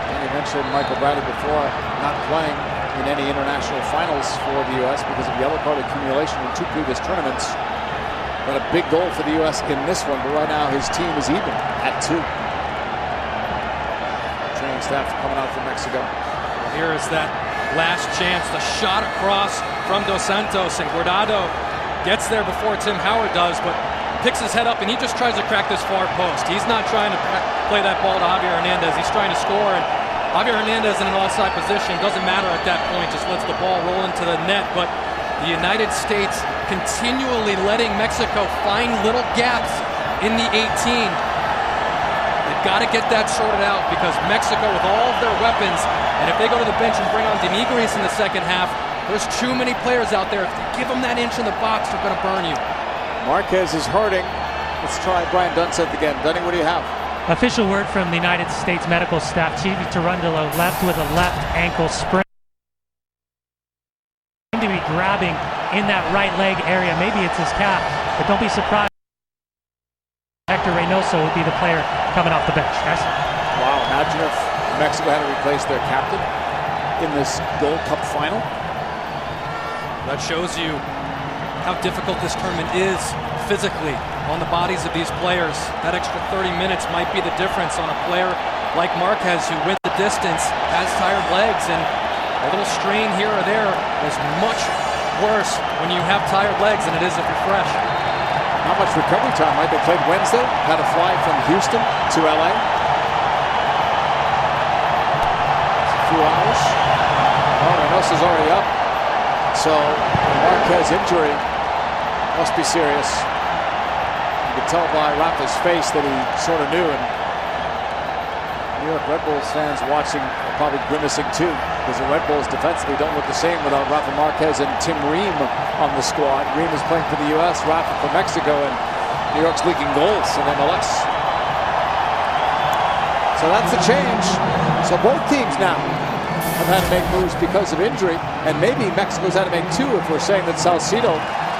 And you mentioned Michael Bradley before, not playing in any international finals for the U.S. because of yellow card accumulation in 2 previous tournaments. But a big goal for the U.S. in this one, but right now his team is even at 2. Training staff coming out from Mexico.
Well, here is that last chance, the shot across from Dos Santos, and Guardado gets there before Tim Howard does, but picks his head up and he just tries to crack this far post. He's not trying to play that ball to Javier Hernandez. He's trying to score, and Javier Hernandez in an offside position, doesn't matter at that point, just lets the ball roll into the net. But the United States continually letting Mexico find little gaps in the 18. They've got to get that sorted out, because Mexico, with all of their weapons, and if they go to the bench and bring on Denigris in the second half, there's too many players out there. If you give them that inch in the box, they're going to burn you.
Marquez is hurting. Let's try Brian Dunseth again. Dunny, what do you have?
Official word from the United States medical staff. Chivi Tarundolo left with a left ankle sprain. To be grabbing in that right leg area. Maybe it's his calf, but don't be surprised. Hector Reynoso would be the player coming off the bench, guys.
Wow, imagine if Mexico had to replace their captain in this Gold Cup final.
That shows you how difficult this tournament is physically on the bodies of these players. That extra 30 minutes might be the difference on a player like Marquez, who went the distance, has tired legs, and a little strain here or there is much worse when you have tired legs than it is if you're fresh.
Not much recovery time, right? They played Wednesday, had to fly from Houston to LA. It's a few hours. Oh, Reynoso's already up. So the Marquez injury must be serious. You can tell by Rafa's face that he sort of knew, and New York Red Bulls fans watching are probably grimacing too, because the Red Bulls defensively don't look the same without Rafa Marquez and Tim Ream on the squad. Ream is playing for the U.S., Rafa for Mexico, and New York's leaking goals in MLS. So that's the change. So both teams now have had to make moves because of injury, and maybe Mexico's had to make 2 if we're saying that Salcido,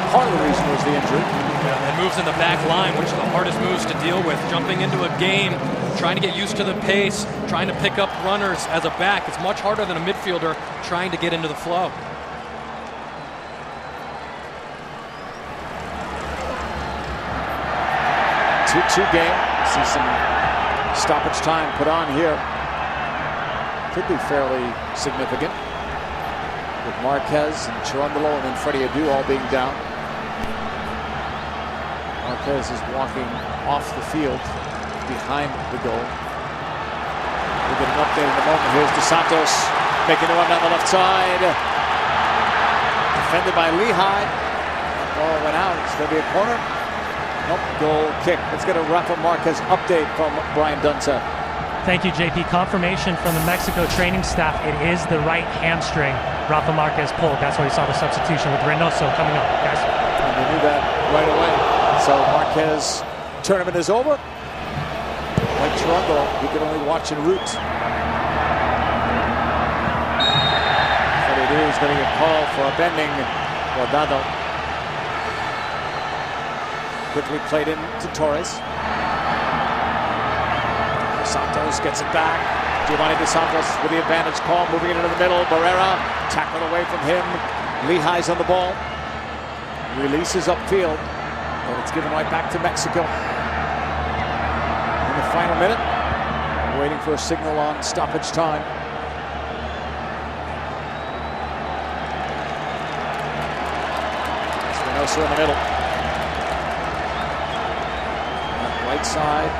part of the reason was the injury.
Yeah, and moves in the back line, which are the hardest moves to deal with. Jumping into a game, trying to get used to the pace, trying to pick up runners as a back. It's much harder than a midfielder trying to get into the flow.
Two game. See some stoppage time put on here. Could be fairly significant, with Marquez and Cherundolo and then Freddie Adu all being down. Marquez is walking off the field behind the goal. We'll get an update in a moment. Here's Dos Santos making the run down the left side. Defended by Lehigh. That ball went out. It's going to be a corner. Nope, goal kick. Let's get a Rafa Marquez update from Brian Dunseth.
Thank you, JP. Confirmation from the Mexico training staff. It is the right hamstring Rafa Marquez pulled. That's why we saw the substitution with Reynoso coming up, guys.
And they knew that right away. So Marquez tournament is over. Like Toronto, you can only watch en route. What it is going to get called for a bending Guardado. Quickly played in to Torres. Santos gets it back. Giovanni Dos Santos with the advantage call, moving it into the middle. Barrera tackled away from him. Lehigh's on the ball. Releases upfield. And it's given right back to Mexico. In the final minute, waiting for a signal on stoppage time. It's Reynoso in the middle. Right side,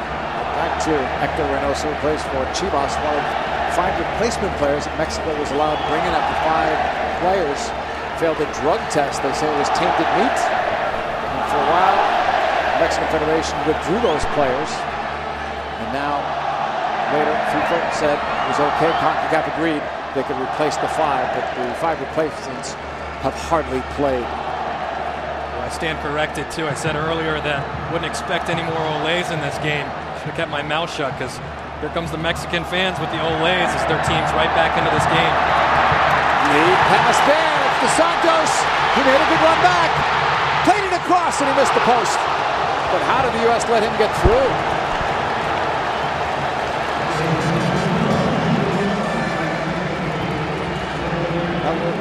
back to Hector Reynoso, who plays for Chivas, one of 5 replacement players that Mexico was allowed to bring in after 5 players failed a drug test. They say it was tainted meat. And for a while, the Mexican Federation withdrew those players. And now, later, FIFA said it was okay. CONCACAF agreed they could replace the 5, but the 5 replacements have hardly played.
I stand corrected too. I said earlier that wouldn't expect any more Olays in this game. Should have kept my mouth shut, because here comes the Mexican fans with the Olays as their team's right back into this game.
Lead pass there. It's Dos Santos. He made a good run back. Played it across and he missed the post. But how did the U.S. let him get through?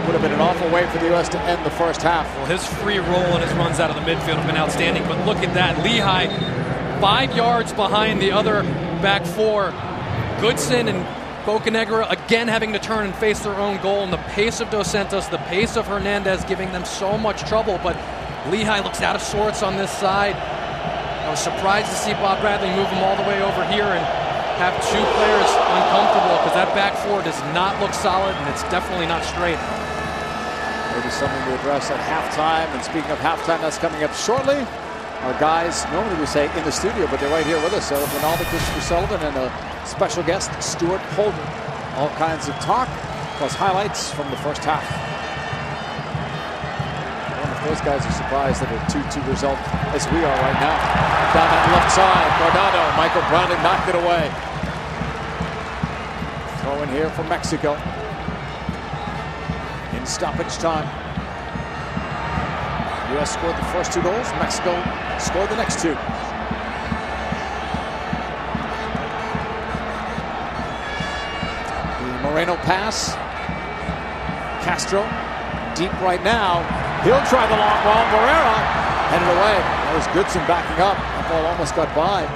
Would have been an awful way for the U.S. to end the first half.
Well, his free roll and his runs out of the midfield have been outstanding, but look at that. Lehigh 5 yards behind the other back 4. Goodson and Bocanegra again having to turn and face their own goal, and the pace of Dos Santos, the pace of Hernandez giving them so much trouble, but Lehigh looks out of sorts on this side. I was surprised to see Bob Bradley move them all the way over here and have 2 players uncomfortable, because that back 4 does not look solid, and it's definitely not straight.
Maybe something to address at halftime. And speaking of halftime, that's coming up shortly. Our guys, normally we say in the studio, but they're right here with us. So Ronaldo, Christopher Sullivan, and a special guest, Stuart Holden. All kinds of talk, plus highlights from the first half. I wonder if those guys are surprised at a 2-2 result, as we are right now. Down that left side, Guardado. Michael Bradley knocked it away. Throw in here for Mexico. In stoppage time. U.S. scored the first 2 goals. Mexico scored the next 2. The Moreno pass. Castro deep right now. He'll try the long ball. Barrera headed away. That was Goodson backing up. That ball almost got by.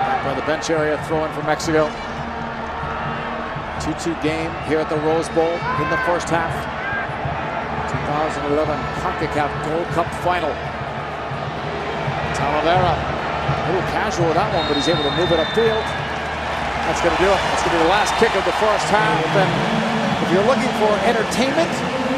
Back by the bench area, throw in for Mexico. 2-2 game here at the Rose Bowl in the first half. 2011 CONCACAF Gold Cup final. Talavera, a little casual with that one, but he's able to move it upfield. That's going to do it. That's going to be the last kick of the first half. And if you're looking for entertainment,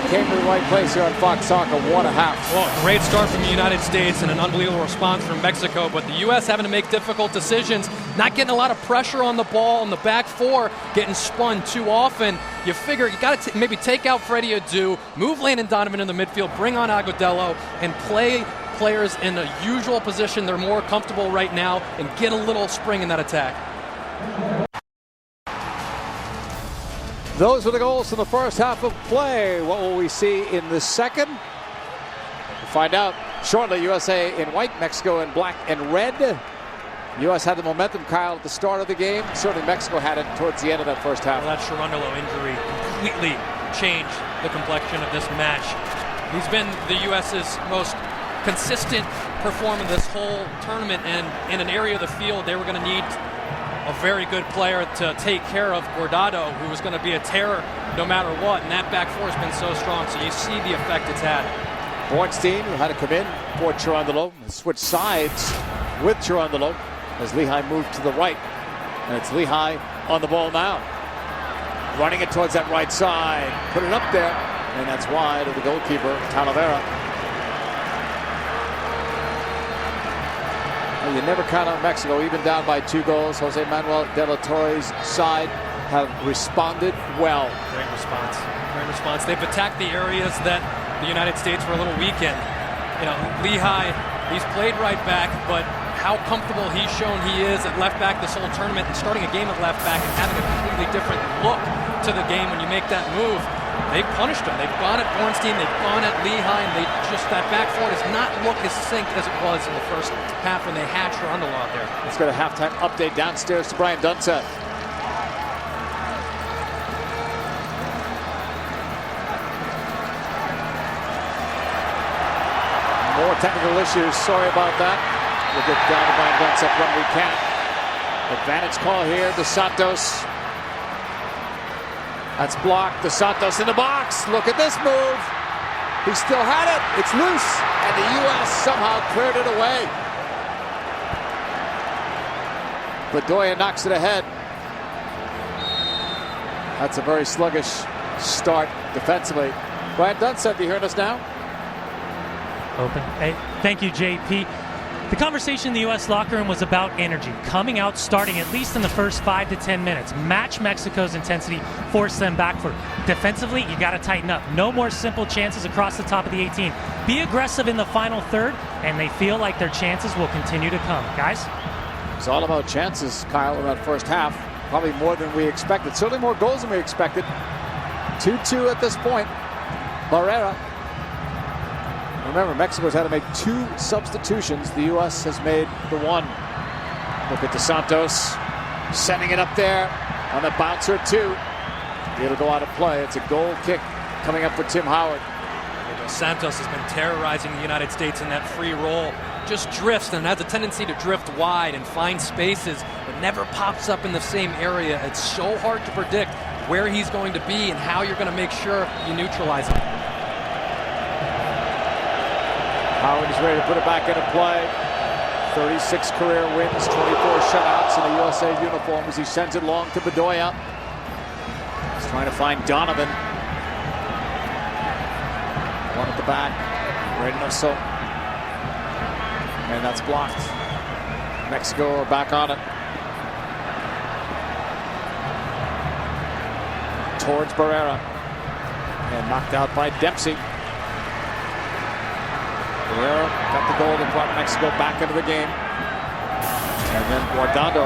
came to the right place here on Fox Soccer. What a half.
Well, great start from the United States and an unbelievable response from Mexico, but the U.S. having to make difficult decisions, not getting a lot of pressure on the ball, and the back 4 getting spun too often. You figure you got to maybe take out Freddie Adu, move Landon Donovan in the midfield, bring on Agudelo, and play players in a usual position they're more comfortable right now, and get a little spring in that attack.
Those were the goals in the first half of play. What will we see in the second? We'll find out shortly. USA in white, Mexico in black and red. U.S. had the momentum, Kyle, at the start of the game. Certainly Mexico had it towards the end of that first half.
Well, that Cherundolo injury completely changed the complexion of this match. He's been the U.S.'s most consistent performer this whole tournament, and in an area of the field they were going to need a very good player to take care of Guardado, who was going to be a terror no matter what, and that back 4 has been so strong, so you see the effect it's had.
Bornstein, who had to come in for Cherundolo, switched sides with Cherundolo as Lehigh moved to the right, and it's Lehigh on the ball now. Running it towards that right side, put it up there, and that's wide of the goalkeeper, Talavera. You never count on Mexico, even down by 2 goals. Jose Manuel de la Torre's side have responded well.
Great response. Great response. They've attacked the areas that the United States were a little weak in. You know, Lehigh, he's played right back, but how comfortable he's shown he is at left back this whole tournament, and starting a game at left back and having a completely different look to the game when you make that move. They've punished them. They've gone at Bornstein, they've gone at Lehigh, and that back four does not look as synced as it was in the first half when they hatched Rundle out there.
Let's go to halftime update downstairs to Brian Dunseth. More technical issues. Sorry about that. We'll get down to Brian Dunseth when we can. Advantage call here. Dos Santos. That's blocked. Dos Santos in the box. Look at this move. He still had it. It's loose. And the U.S. somehow cleared it away. Bedoya knocks it ahead. That's a very sluggish start defensively. Brian Dunseth, you hearing us now?
Open. Hey, thank you, JP. The conversation in the U.S. locker room was about energy. Coming out, starting at least in the first 5 to 10 minutes. Match Mexico's intensity, force them backward. Defensively, you got to tighten up. No more simple chances across the top of the 18. Be aggressive in the final third, and they feel like their chances will continue to come. Guys?
It's all about chances, Kyle, in that first half. Probably more than we expected. Certainly more goals than we expected. 2-2 at this point. Barrera. Remember, Mexico's had to make 2 substitutions. The U.S. has made the 1. Look at Dos Santos sending it up there on the bouncer, too. It'll go out of play. It's a goal kick coming up for Tim Howard.
Dos Santos has been terrorizing the United States in that free roll. Just drifts and has a tendency to drift wide and find spaces, but never pops up in the same area. It's so hard to predict where he's going to be and how you're going to make sure you neutralize him.
Howard is ready to put it back into play. 36 career wins, 24 shutouts in a USA uniform as he sends it long to Bedoya. He's trying to find Donovan. One at the back. Reynoso. And that's blocked. Mexico are back on it. Towards Barrera. And knocked out by Dempsey. Barrera got the goal that brought Mexico back into the game. And then Guardado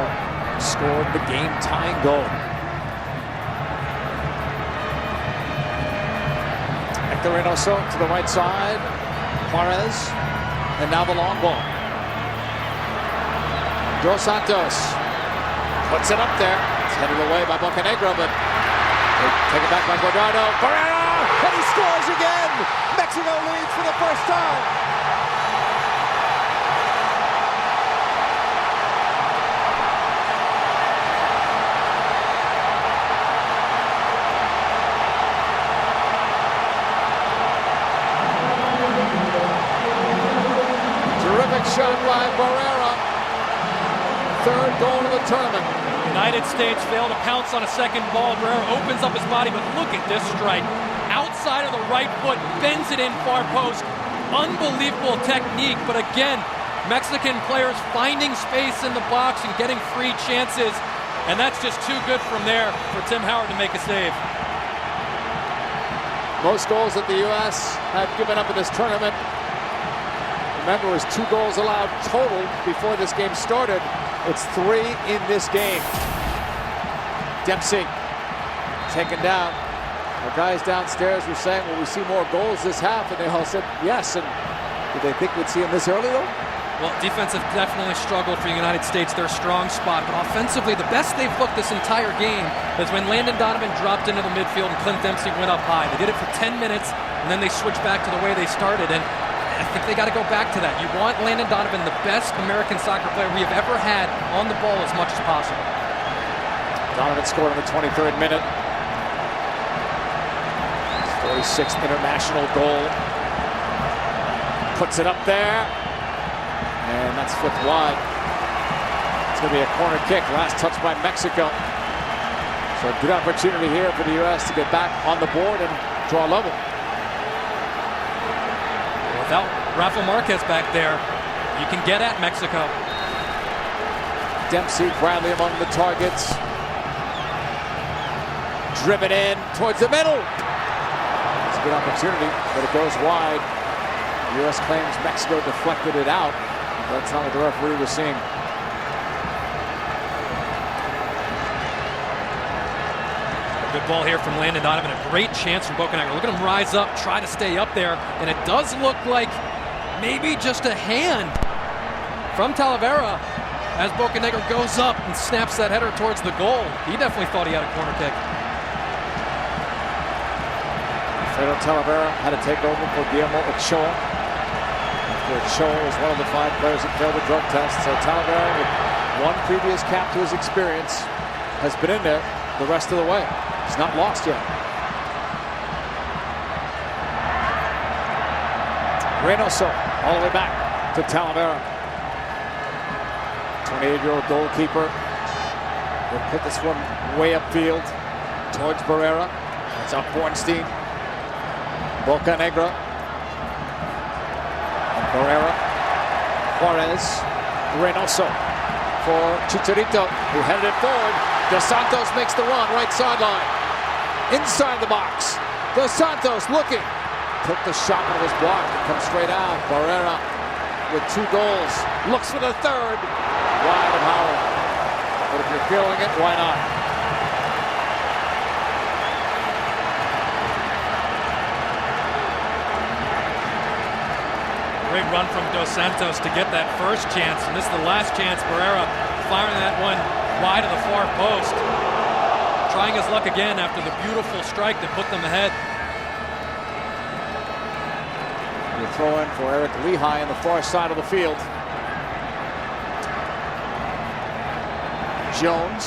scored the game-tying goal. Hector Reynoso to the right side. Juarez. And now the long ball. Dos Santos puts it up there. It's headed away by Montenegro, but they take it back by Guardado. Barrera! And he scores again! Mexico leads for the first time. Terrific shot by Barrera. Third goal of the tournament.
United States failed to pounce on a second ball. Barrera opens up his body, but look at this strike. Outside of the right foot, bends it in far post. Unbelievable technique, but again, Mexican players finding space in the box and getting free chances, and that's just too good from there for Tim Howard to make a save.
Most goals that the U.S. have given up in this tournament. Remember, it was 2 goals allowed total before this game started. It's 3 in this game. Dempsey taken down. Our guys downstairs were saying, will we see more goals this half? And they all said yes. And did they think we'd see them this early, though?
Well, defense has definitely struggled for the United States, their strong spot. But offensively, the best they've looked this entire game is when Landon Donovan dropped into the midfield and Clint Dempsey went up high. They did it for 10 minutes, and then they switched back to the way they started. And I think they got to go back to that. You want Landon Donovan, the best American soccer player we have ever had, on the ball as much as possible.
Donovan scored in the 23rd minute. 46th international goal. Puts it up there. And that's flipped wide. It's going to be a corner kick. Last touch by Mexico. So a good opportunity here for the U.S. to get back on the board and draw level.
Without Rafa Marquez back there, you can get at Mexico.
Dempsey, Bradley among the targets. Driven in towards the middle. It's a good opportunity, but it goes wide. The U.S. claims Mexico deflected it out. That's not what the referee was seeing.
Good ball here from Landon Donovan. A great chance from Bocanegra. Look at him rise up, try to stay up there, and it does look like maybe just a hand from Talavera as Bocanegra goes up and snaps that header towards the goal. He definitely thought he had a corner kick.
Alfredo Talavera had to take over for Guillermo Ochoa. After Ochoa was one of the 5 players that failed the drug test. So Talavera, with one previous cap to his experience, has been in there the rest of the way. He's not lost yet. Reynoso all the way back to Talavera. 28-year-old goalkeeper will put this one way upfield towards Barrera. That's up Bornstein. Bocanegra. And Barrera. Juarez. Reynoso for Chicharito, who headed it forward. Dos Santos makes the run, right sideline. Inside the box. Dos Santos looking. Took the shot and it was blocked. It comes straight out. Barrera with 2 goals. Looks for the 3rd. Wide of Howard. But if you're feeling it, why not?
Great run from Dos Santos to get that first chance. And this is the last chance. Barrera firing that one wide of the far post. Trying his luck again after the beautiful strike that put them ahead.
You throw in for Eric Lehigh on the far side of the field. Jones.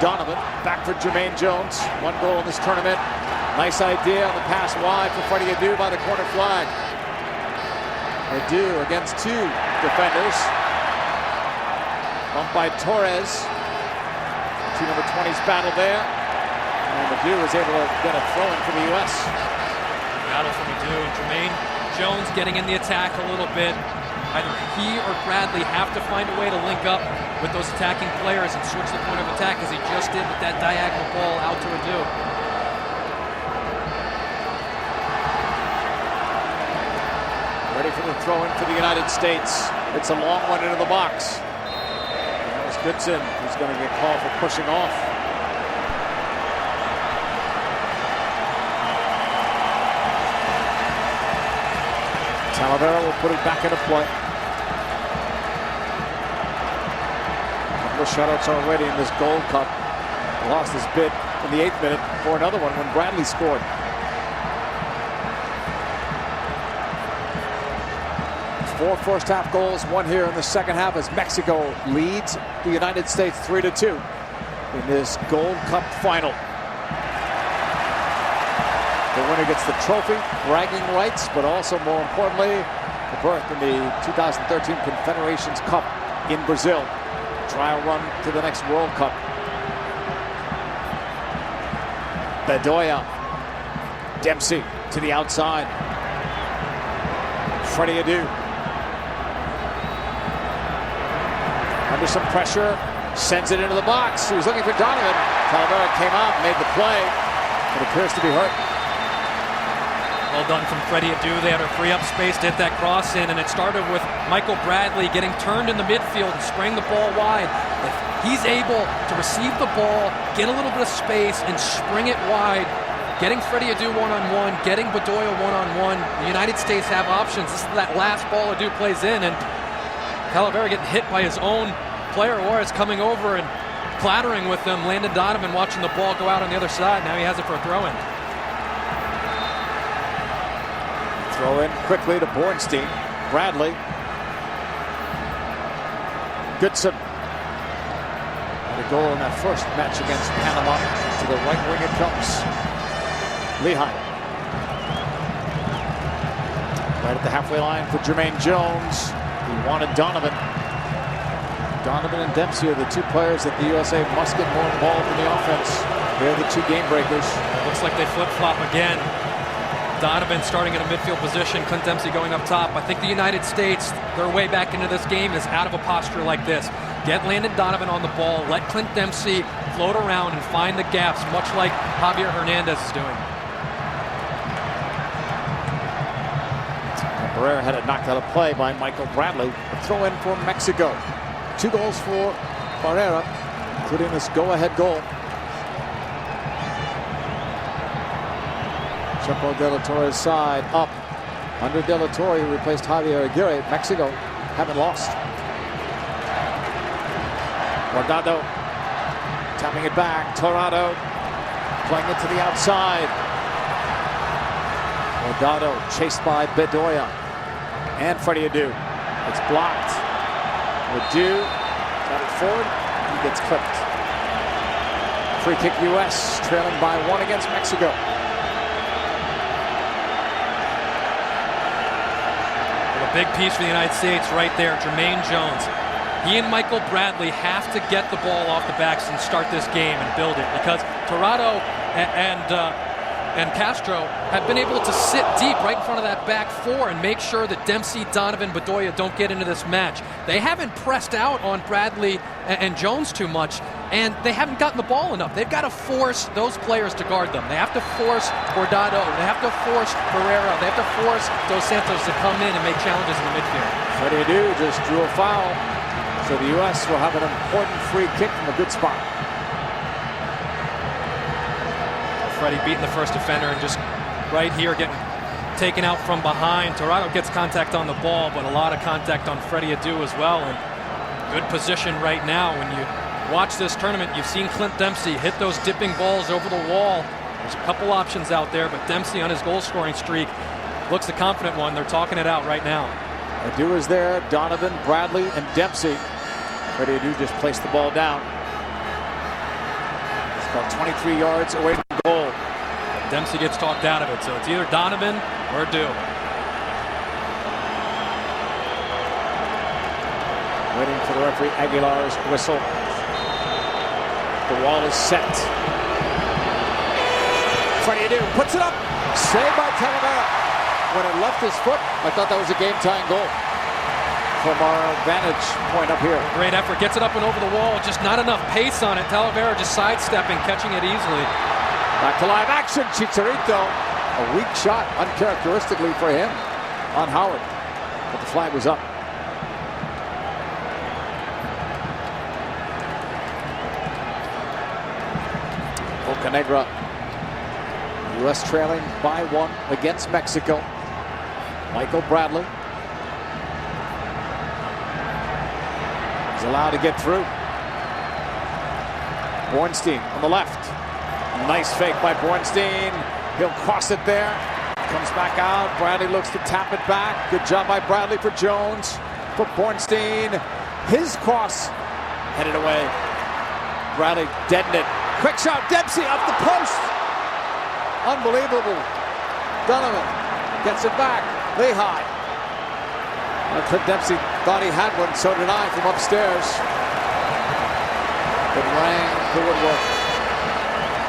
Donovan back for Jermaine Jones. 1 goal in this tournament. Nice idea on the pass wide for Freddie Adu by the corner flag. Adu against 2 defenders. Bumped by Torres. Team number 20's battle there. And Adu was able to get a throw in for the U.S.
Battle from Adu and Jermaine Jones getting in the attack a little bit. Either he or Bradley have to find a way to link up with those attacking players and switch the point of attack as he just did with that diagonal ball out to Adu.
Ready for the throw in for the United States. It's a long one into the box. And that was Goodson who's going to get called for pushing off. Talavera will put it back into play. A couple of shutouts already in this Gold Cup. Lost his bid in the 8th minute for another one when Bradley scored. 4 first-half goals, 1 here in the second half as Mexico leads the United States 3-2 in this Gold Cup final. The winner gets the trophy, bragging rights, but also, more importantly, the berth in the 2013 Confederations Cup in Brazil. Trial run to the next World Cup. Bedoya. Dempsey to the outside. Freddie Adu. Under some pressure, sends it into the box. He was looking for Donovan. Talavera came out, made the play, but appears to be hurt.
Well done from Freddie Adu there to free up space to hit that cross in, and it started with Michael Bradley getting turned in the midfield and spraying the ball wide. If he's able to receive the ball, get a little bit of space, and spring it wide, getting Freddie Adu one-on-one, getting Bedoya one-on-one, the United States have options. This is that last ball Adu plays in, and Talavera getting hit by his own player. Juarez coming over and clattering with them. Landon Donovan watching the ball go out on the other side. Now he has it for a throw-in.
Throw in quickly to Bornstein. Bradley. Goodson. And a goal in that first match against Panama. To the right wing it comes. Lehigh. Right at the halfway line for Jermaine Jones. He wanted Donovan. Donovan and Dempsey are the 2 players that the USA must get more involved in the offense. They're the 2 game breakers.
Looks like they flip-flop again. Donovan starting in a midfield position, Clint Dempsey going up top. I think the United States, their way back into this game is out of a posture like this. Get Landon Donovan on the ball, let Clint Dempsey float around and find the gaps, much like Javier Hernandez is doing.
Barrera had it knocked out of play by Michael Bradley. A throw in for Mexico. 2 goals for Barrera, including this go-ahead goal. Choco De La Torre's side, up. Under De La Torre, who replaced Javier Aguirre. Mexico haven't lost. Guardado tapping it back. Torado playing it to the outside. Guardado chased by Bedoya and Freddie Adu. It's blocked. Adu got it forward. He gets clipped. Free kick U.S. trailing by 1 against Mexico.
Well, a big piece for the United States right there, Jermaine Jones. He and Michael Bradley have to get the ball off the backs and start this game and build it, because Torado and Castro have been able to sit deep right in front of that back four and make sure that Dempsey, Donovan, Bedoya don't get into this match. They haven't pressed out on Bradley and Jones too much, and they haven't gotten the ball enough. They've got to force those players to guard them. They have to force Guardado. They have to force Barrera. They have to force Dos Santos to come in and make challenges in the midfield.
Freddie Adu just drew a foul, so the U.S. will have an important free kick from a good spot.
Freddie beating the first defender and just right here getting taken out from behind. Torado gets contact on the ball, but a lot of contact on Freddie Adu as well. And good position right now. When you watch this tournament, you've seen Clint Dempsey hit those dipping balls over the wall. There's a couple options out there, but Dempsey on his goal-scoring streak looks the confident one. They're talking it out right now.
Adu is there, Donovan, Bradley, and Dempsey. Freddie Adu just placed the ball down. It's about 23 yards away from goal.
Dempsey gets talked out of it, so it's either Donovan or Adu.
Waiting for the referee Aguilar's whistle. The wall is set. Freddie Adu puts it up. Saved by Talavera. When it left his foot, I thought that was a game-tying goal. From our vantage point up here.
Great effort. Gets it up and over the wall. Just not enough pace on it. Talavera just sidestepping, catching it easily.
Back to live action. Chicharito. A weak shot, uncharacteristically for him, on Howard. But the flag was up. Bocanegra. U.S. trailing by 1 against Mexico. Michael Bradley. He's allowed to get through. Bornstein on the left. Nice fake by Bornstein. He'll cross it there. Comes back out. Bradley looks to tap it back. Good job by Bradley for Jones. For Bornstein. His cross headed away. Bradley deadened it. Quick shot. Dempsey up the post. Unbelievable. Donovan gets it back. Lehigh. Clint Dempsey thought he had one, so did I, from upstairs. It rang the woodwork.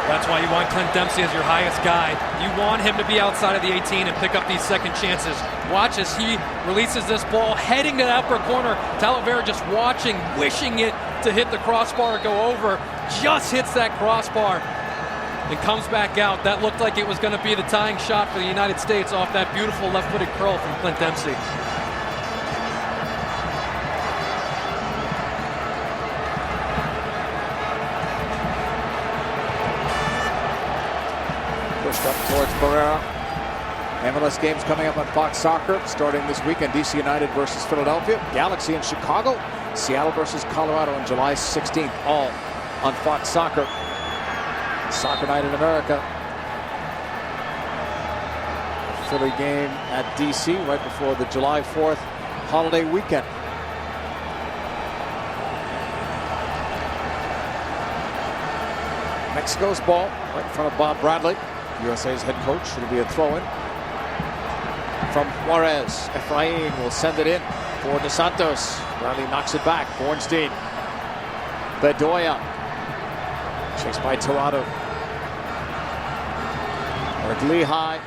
That's why you want Clint Dempsey as your highest guy. You want him to be outside of the 18 and pick up these second chances. Watch as he releases this ball, heading to the upper corner. Talavera just watching, wishing it to hit the crossbar or go over. Just hits that crossbar and comes back out. That looked like it was going to be the tying shot for the United States off that beautiful left-footed curl from Clint Dempsey.
Pushed up towards Barrera. MLS games coming up on Fox Soccer starting this weekend. DC United versus Philadelphia. Galaxy in Chicago. Seattle versus Colorado on July 16th. All on Fox Soccer. Soccer Night in America. Philly game at DC right before the July 4th holiday weekend. Mexico's ball right in front of Bob Bradley, USA's head coach. It'll be a throw-in from Juarez. Efrain will send it in for Dos Santos. Bradley knocks it back. Bornstein. Bedoya. Chased by Torado. Or Lehigh.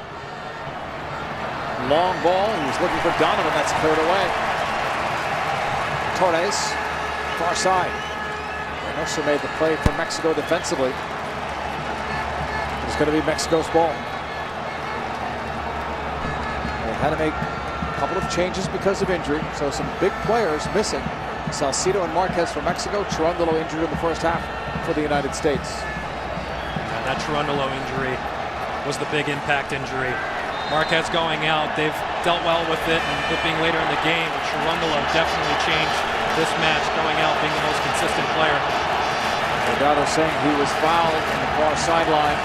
Long ball. He was looking for Donovan. That's cleared away. Torres. Far side. Reynoso made the play for Mexico defensively. It's going to be Mexico's ball. They had to make a couple of changes because of injury. So some big players missing. Salcido and Marquez for Mexico. Cherundolo injured in the first half for the United States.
Yeah, that Cherundolo injury was the big impact injury. Marquez going out, they've dealt well with it, and it being later in the game, but Cherundolo definitely changed this match, going out being the most consistent player.
Delgado saying he was fouled on the far sideline.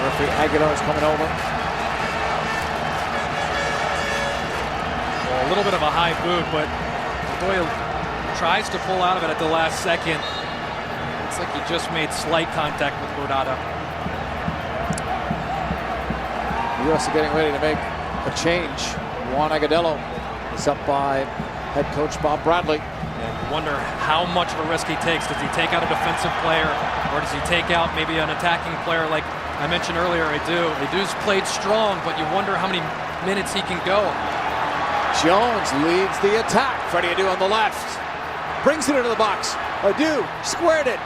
Referee Aguilar is coming over.
Well, a little bit of a high boot, but Doyle tries to pull out of it at the last second. Looks like he just made slight contact with Guardado.
The U.S. are getting ready to make a change. Juan Agudelo is up by head coach Bob Bradley.
And you wonder how much of a risk he takes. Does he take out a defensive player, or does he take out maybe an attacking player like I mentioned earlier? Edu's played strong, but you wonder how many minutes he can go.
Jones leads the attack. Freddie Edu on the left. Brings it into the box. Edu squared it.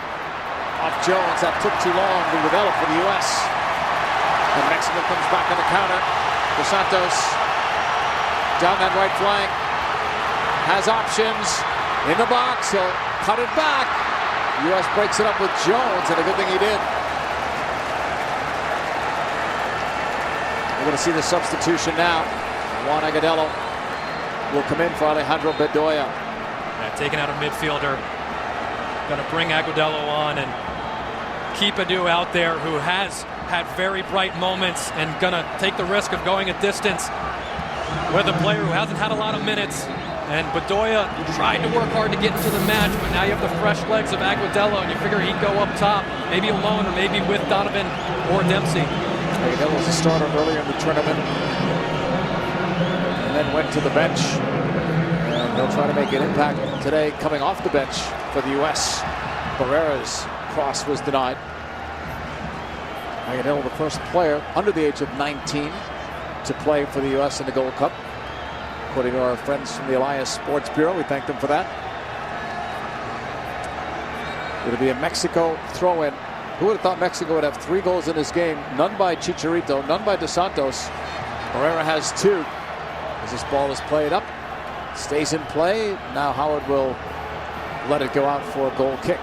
Off Jones. That took too long to develop for the U.S. And Mexico comes back on the counter. Dos Santos down that right flank. Has options. In the box. He'll cut it back. The U.S. breaks it up with Jones, and a good thing he did. We're going to see the substitution now. Juan Agudelo will come in for Alejandro Bedoya.
Taking out a midfielder. Going to bring Agudelo on and keep Edu out there, who has had very bright moments and going to take the risk of going a distance with a player who hasn't had a lot of minutes. And Bedoya tried to work hard to get into the match, but now you have the fresh legs of Agudelo, and you figure he'd go up top, maybe alone or maybe with Donovan or Dempsey.
Agudelo was a starter earlier in the tournament and then went to the bench. And they'll try to make an impact today coming off the bench for the U.S. Barrera's cross was denied. Agudelo, the first player under the age of 19 to play for the U.S. in the Gold Cup. According to our friends from the Elias Sports Bureau, we thank them for that. It'll be a Mexico throw-in. Who would have thought Mexico would have 3 goals in this game? None by Chicharito, none by Dos Santos. Barrera has 2. As this ball is played up, stays in play. Now Howard will let it go out for a goal kick.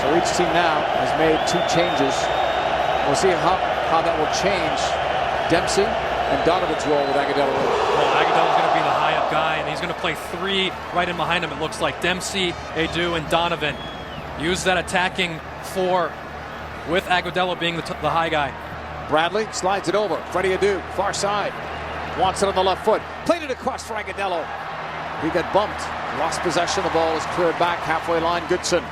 So each team now has made 2 changes. We'll see how that will change Dempsey and Donovan's role with Agudelo.
Well, Agudelo's going to be the high-up guy, and he's going to play 3 right in behind him. It looks like Dempsey, Edu, and Donovan. Use that attacking 4 with Agudelo being the high guy.
Bradley slides it over. Freddie Edu, far side. Wants it on the left foot. Played it across for Agudelo. He got bumped. Lost possession. The ball is cleared back. Halfway line, Goodson.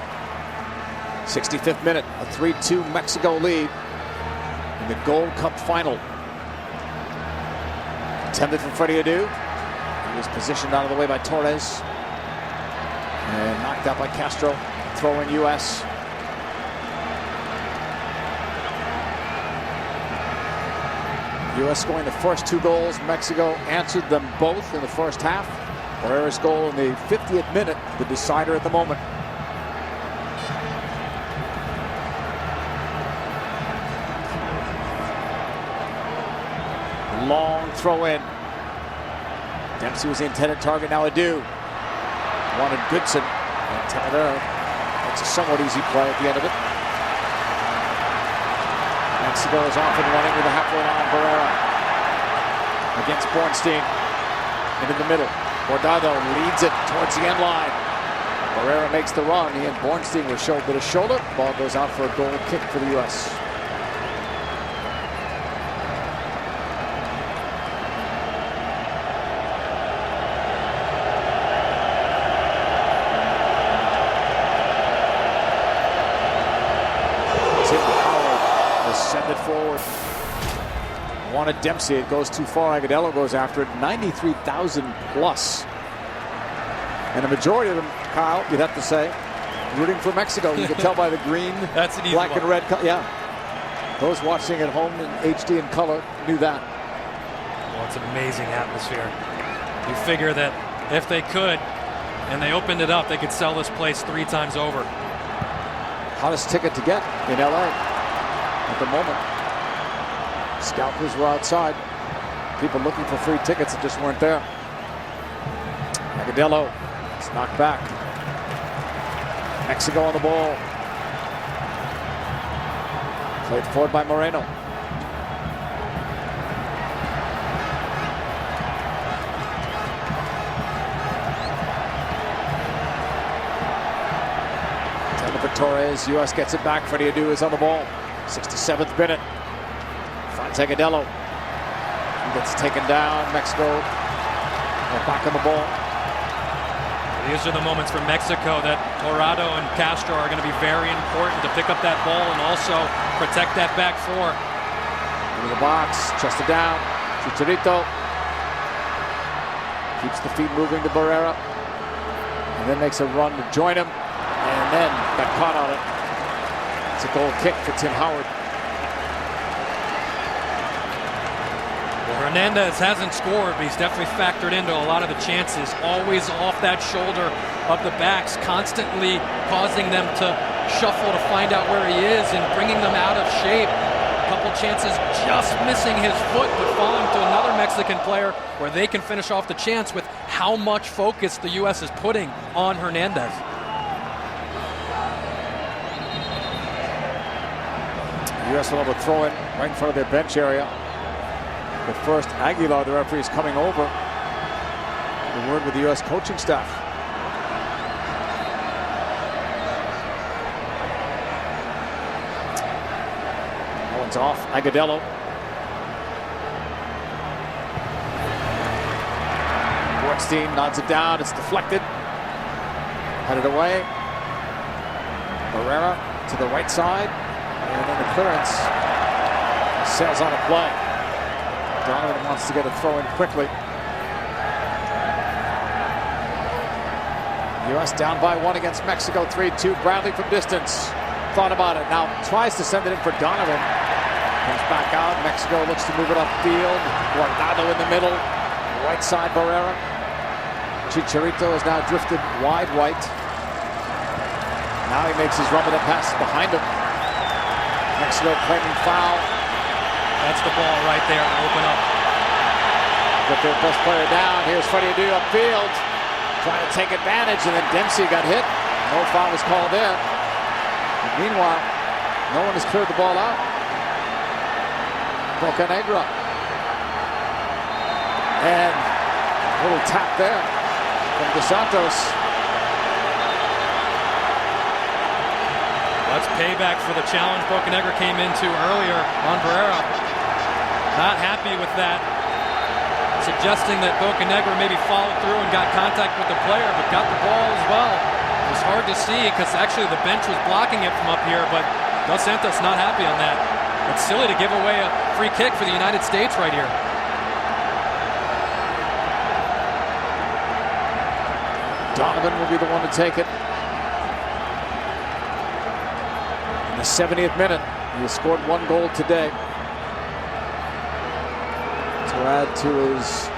65th minute. A 3-2 Mexico lead in the Gold Cup final. Attempted from Freddie Edu. He was positioned out of the way by Torres. And knocked out by Castro. Throw in U.S. U.S. scoring the first 2 goals. Mexico answered them both in the first half. Barrera's goal in the 50th minute, the decider at the moment. Long throw in. Dempsey was the intended target. Now Edu wanted Goodson. And Talavera, that's a somewhat easy play at the end of it. Mexico is off and running with the halfway line. Barrera against Bornstein. And in the middle, Guardado leads it towards the end line. Barrera makes the run. He and Bornstein were shoulder to shoulder. Ball goes out for a goal kick for the U.S. Send it forward. Wanted Dempsey. It goes too far. Agudelo goes after it. 93,000 plus. And a majority of them, Kyle, you'd have to say, rooting for Mexico. You can tell by the green,
that's an easy
black
one.
and red. Yeah. Those watching at home in HD and color knew that.
Well, it's an amazing atmosphere. You figure that if they could, and they opened it up, they could sell this place 3 times over.
Hottest ticket to get in LA. At the moment, scalpers were outside. People looking for free tickets that just weren't there. Agudelo. It's knocked back. Mexico on the ball. Played forward by Moreno. For Torres, U.S. gets it back. Freddie Adu is on the ball. 67th minute. Finds Agudelo. He gets taken down. Mexico back on the ball.
These are the moments for Mexico that Torrado and Castro are going to be very important to pick up that ball and also protect that back four.
Into the box, chested down. Chicharito keeps the feet moving to Barrera, and then makes a run to join him, and then got caught on it. It's a goal kick for Tim Howard.
Well, Hernandez hasn't scored, but he's definitely factored into a lot of the chances. Always off that shoulder of the backs, constantly causing them to shuffle to find out where he is and bringing them out of shape. A couple chances just missing his foot, but falling to another Mexican player where they can finish off the chance with how much focus the U.S. is putting on Hernandez.
The U.S. will have a throw in right in front of their bench area. But first, Aguilar, the referee, is coming over. A word with the U.S. coaching staff. That one's off. Agudelo. Bornstein nods it down. It's deflected. Headed away. Barrera to the right side. And then the clearance sails on a play. Donovan wants to get a throw in quickly. U.S. down by 1 against Mexico, 3-2. Bradley from distance. Thought about it. Now tries to send it in for Donovan. Comes back out. Mexico looks to move it upfield. Guardado in the middle. Right side, Barrera. Chicharito is now drifted wide right. Now he makes his run with a pass behind him. Mexico claiming foul.
That's the ball right there to open up.
Get their best player down. Here's Freddie Adu upfield. Trying to take advantage, and then Dempsey got hit. No foul was called there. And meanwhile, no one has cleared the ball out. Bocanegra. And a little tap there from Dos Santos.
That's payback for the challenge Bocanegra came into earlier on Barrera. Not happy with that. Suggesting that Bocanegra maybe followed through and got contact with the player, but got the ball as well. It was hard to see because actually the bench was blocking it from up here, but Dos Santos not happy on that. It's silly to give away a free kick for the United States right here.
Donovan will be the one to take it. In the 70th minute, he has scored 1 goal today. To add to his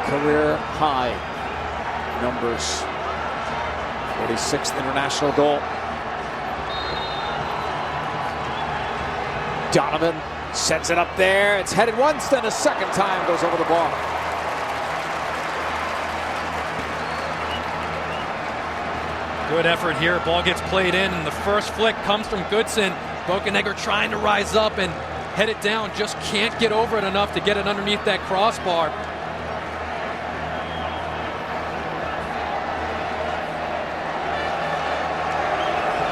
career high numbers. 46th international goal. Donovan sends it up there. It's headed once, then a second time goes over the bar.
Good effort here. Ball gets played in, and the first flick comes from Goodson. Bocanegra trying to rise up and head it down, just can't get over it enough to get it underneath that crossbar.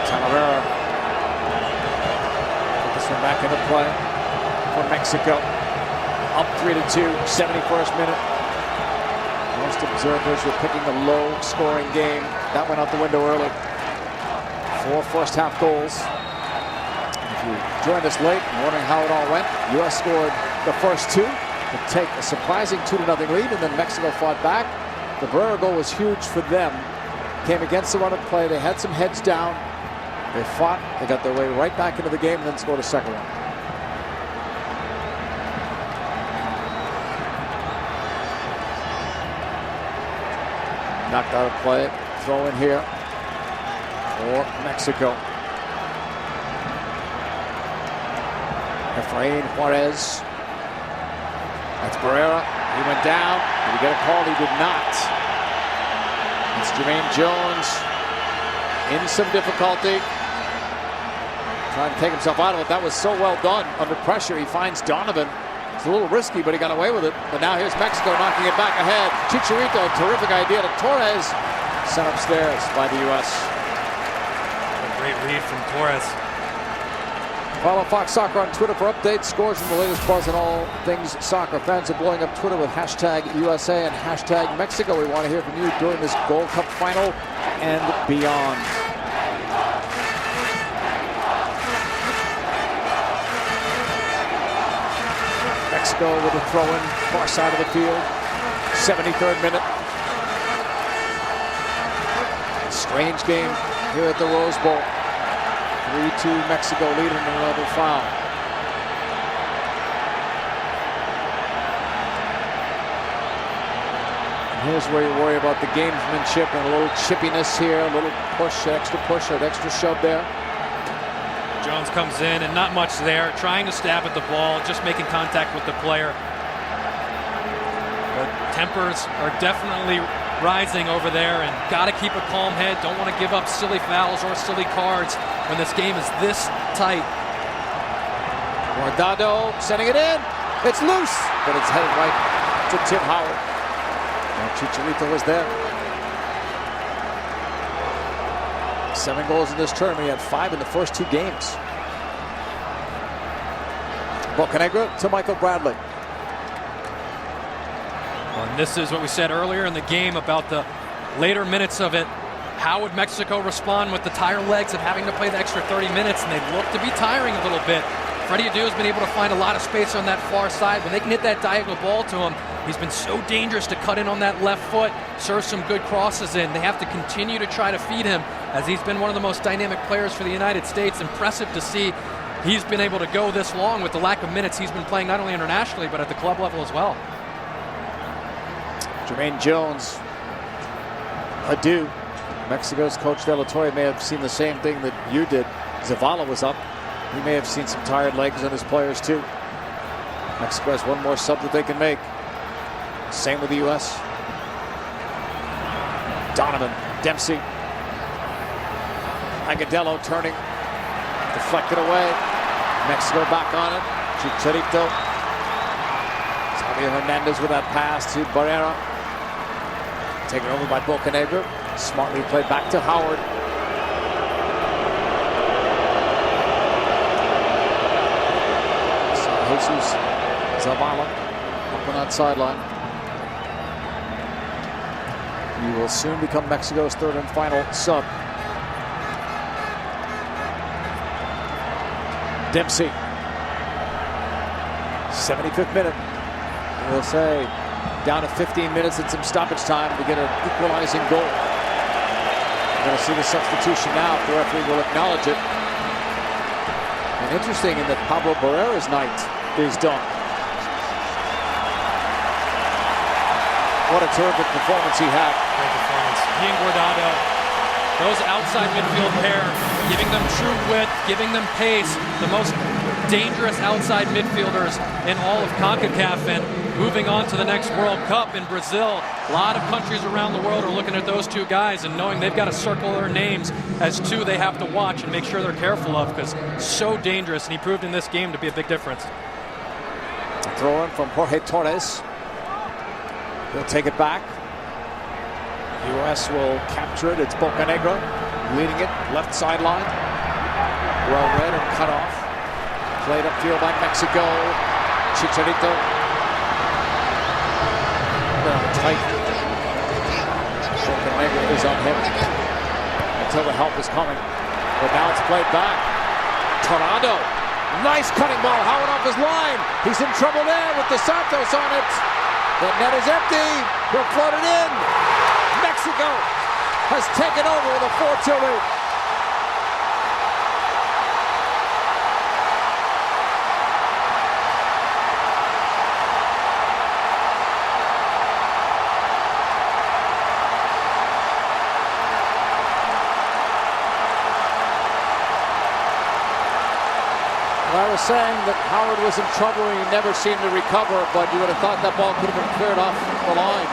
Talavera. Put this one back into play for Mexico. Up 3-2, 71st minute. Most observers were picking a low-scoring game. That went out the window early. 4 first-half goals. If you joined us late and wondering how it all went, U.S. scored the first 2 to take a surprising 2-0 lead, and then Mexico fought back. The Barrera goal was huge for them. Came against the run of play. They had some heads down. They fought. They got their way right back into the game and then scored a second one. Knocked out of play. Throw in here for Mexico. Efrain Juarez. That's Barrera. He went down. Did he get a call? He did not. It's Jermaine Jones in some difficulty. Trying to take himself out of it. That was so well done. Under pressure, he finds Donovan. It's a little risky, but he got away with it. But now here's Mexico knocking it back ahead. Chicharito, terrific idea to Torres. Sent upstairs by the U.S.
A great read from Torres.
Follow Fox Soccer on Twitter for updates, scores, and the latest buzz on all things soccer. Fans are blowing up Twitter with hashtag USA and hashtag Mexico. We want to hear from you during this Gold Cup final and beyond. Mexico with a throw-in, far side of the field. 73rd minute. Strange game here at the Rose Bowl. 3-2 Mexico leading another foul. And here's where you worry about the gamesmanship and a little chippiness here, a little push, an extra shove there.
Jones comes in and not much there, trying to stab at the ball, just making contact with the player. But tempers are definitely rising over there, and got to keep a calm head. Don't want to give up silly fouls or silly cards when this game is this tight.
Guardado sending it in. It's loose, but it's headed right to Tim Howard. And Chicharito was there. 7 goals in this tournament. He had 5 in the first 2 games. Bocanegra to Michael Bradley.
And this is what we said earlier in the game about the later minutes of it. How would Mexico respond with the tired legs of having to play the extra 30 minutes? And they look to be tiring a little bit. Freddie Adu has been able to find a lot of space on that far side. When they can hit that diagonal ball to him, he's been so dangerous to cut in on that left foot, serve some good crosses in. They have to continue to try to feed him, as he's been one of the most dynamic players for the United States. Impressive to see he's been able to go this long with the lack of minutes he's been playing, not only internationally, but at the club level as well.
Jermaine Jones, Adu. Mexico's coach De La Torre may have seen the same thing that you did. Zavala was up. He may have seen some tired legs on his players too. Mexico has one more sub that they can make. Same with the U.S. Donovan, Dempsey. Agudelo turning. Deflected away. Mexico back on it. Chicharito. Javier Hernandez with that pass to Barrera. Taken over by Bocanegra. Smartly played back to Howard. Jesus Zavala up on that sideline. He will soon become Mexico's 3rd and final sub. Dempsey. 75th minute. We'll say down to 15 minutes and some stoppage time to get an equalizing goal. We're going to see the substitution now. The referee will acknowledge it. And interesting in that Pablo Barrera's night is done. What a terrific performance he had.
Great performance. He and Guardado, those outside midfield pair, giving them true width, giving them pace, the most dangerous outside midfielders in all of CONCACAF, and moving on to the next World Cup in Brazil. A lot of countries around the world are looking at those 2 guys and knowing they've got to circle their names as 2 they have to watch and make sure they're careful of, because so dangerous, and he proved in this game to be a big difference.
A throw in from Jorge Torres. He'll take it back. U.S. will capture it. It's Bocanegra leading it, left sideline. Well read and cut off. Played upfield by Mexico. Chicharito. Tight. Bocanegra is on him until the help is coming. But now it's played back. Torrado. Nice cutting ball. Howard off his line. He's in trouble there with the Santos on it. The net is empty. He'll float it in. Mexico has taken over with a 4-2 lead. I was saying that Howard was in trouble and he never seemed to recover, but you would have thought that ball could have been cleared off the line.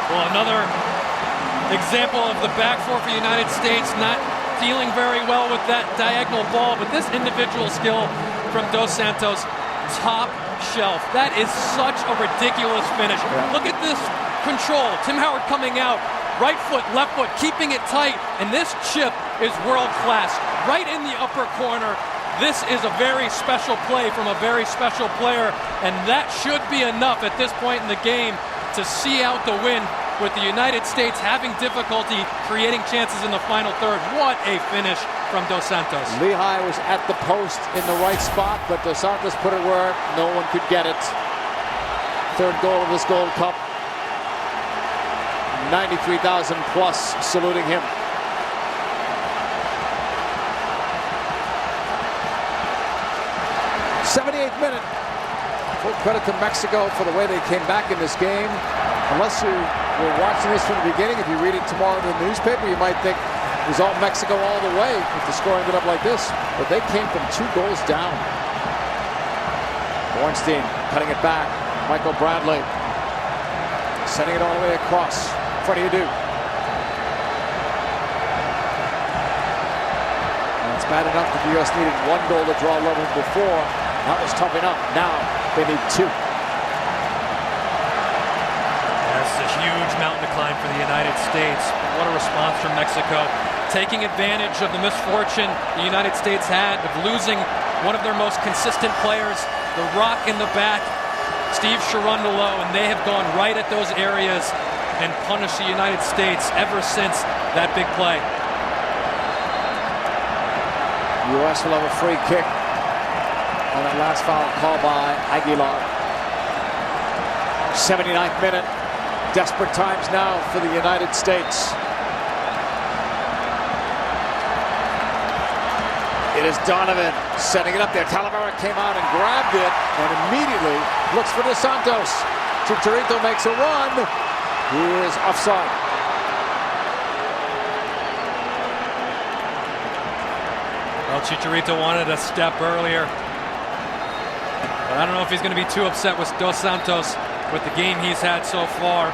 Well, another example of the back four for the United States not dealing very well with that diagonal ball, but this individual skill from Dos Santos, top shelf. That is such a ridiculous finish. Yeah. Look at this control. Tim Howard coming out, right foot, left foot, keeping it tight, and this chip is world class. Right in the upper corner. This is a very special play from a very special player, and that should be enough at this point in the game to see out the win, with the United States having difficulty creating chances in the final third. What a finish from Dos Santos.
Lehigh was at the post in the right spot, but Dos Santos put it where no one could get it. Third goal of this Gold Cup. 93,000 plus saluting him. 78th minute. Full credit to Mexico for the way they came back in this game. Unless you were watching this from the beginning, if you read it tomorrow in the newspaper, you might think it was all Mexico all the way if the score ended up like this. But they came from 2 goals down. Bornstein cutting it back. Michael Bradley sending it all the way across. Freddie Adu. And it's bad enough that the U.S. needed 1 goal to draw level before. That was tough enough. Now they need 2.
That's a huge mountain to climb for the United States. What a response from Mexico. Taking advantage of the misfortune the United States had of losing one of their most consistent players, the rock in the back, Steve Cherundolo, and they have gone right at those areas and punished the United States ever since that big play.
U.S. will have a free kick on that last foul call by Aguilar. 79th minute. Desperate times now for the United States. It is Donovan setting it up there. Talavera came out and grabbed it and immediately looks for Dos Santos. Chicharito makes a run. He is offside.
Well, Chicharito wanted a step earlier. But I don't know if he's going to be too upset with Dos Santos with the game he's had so far.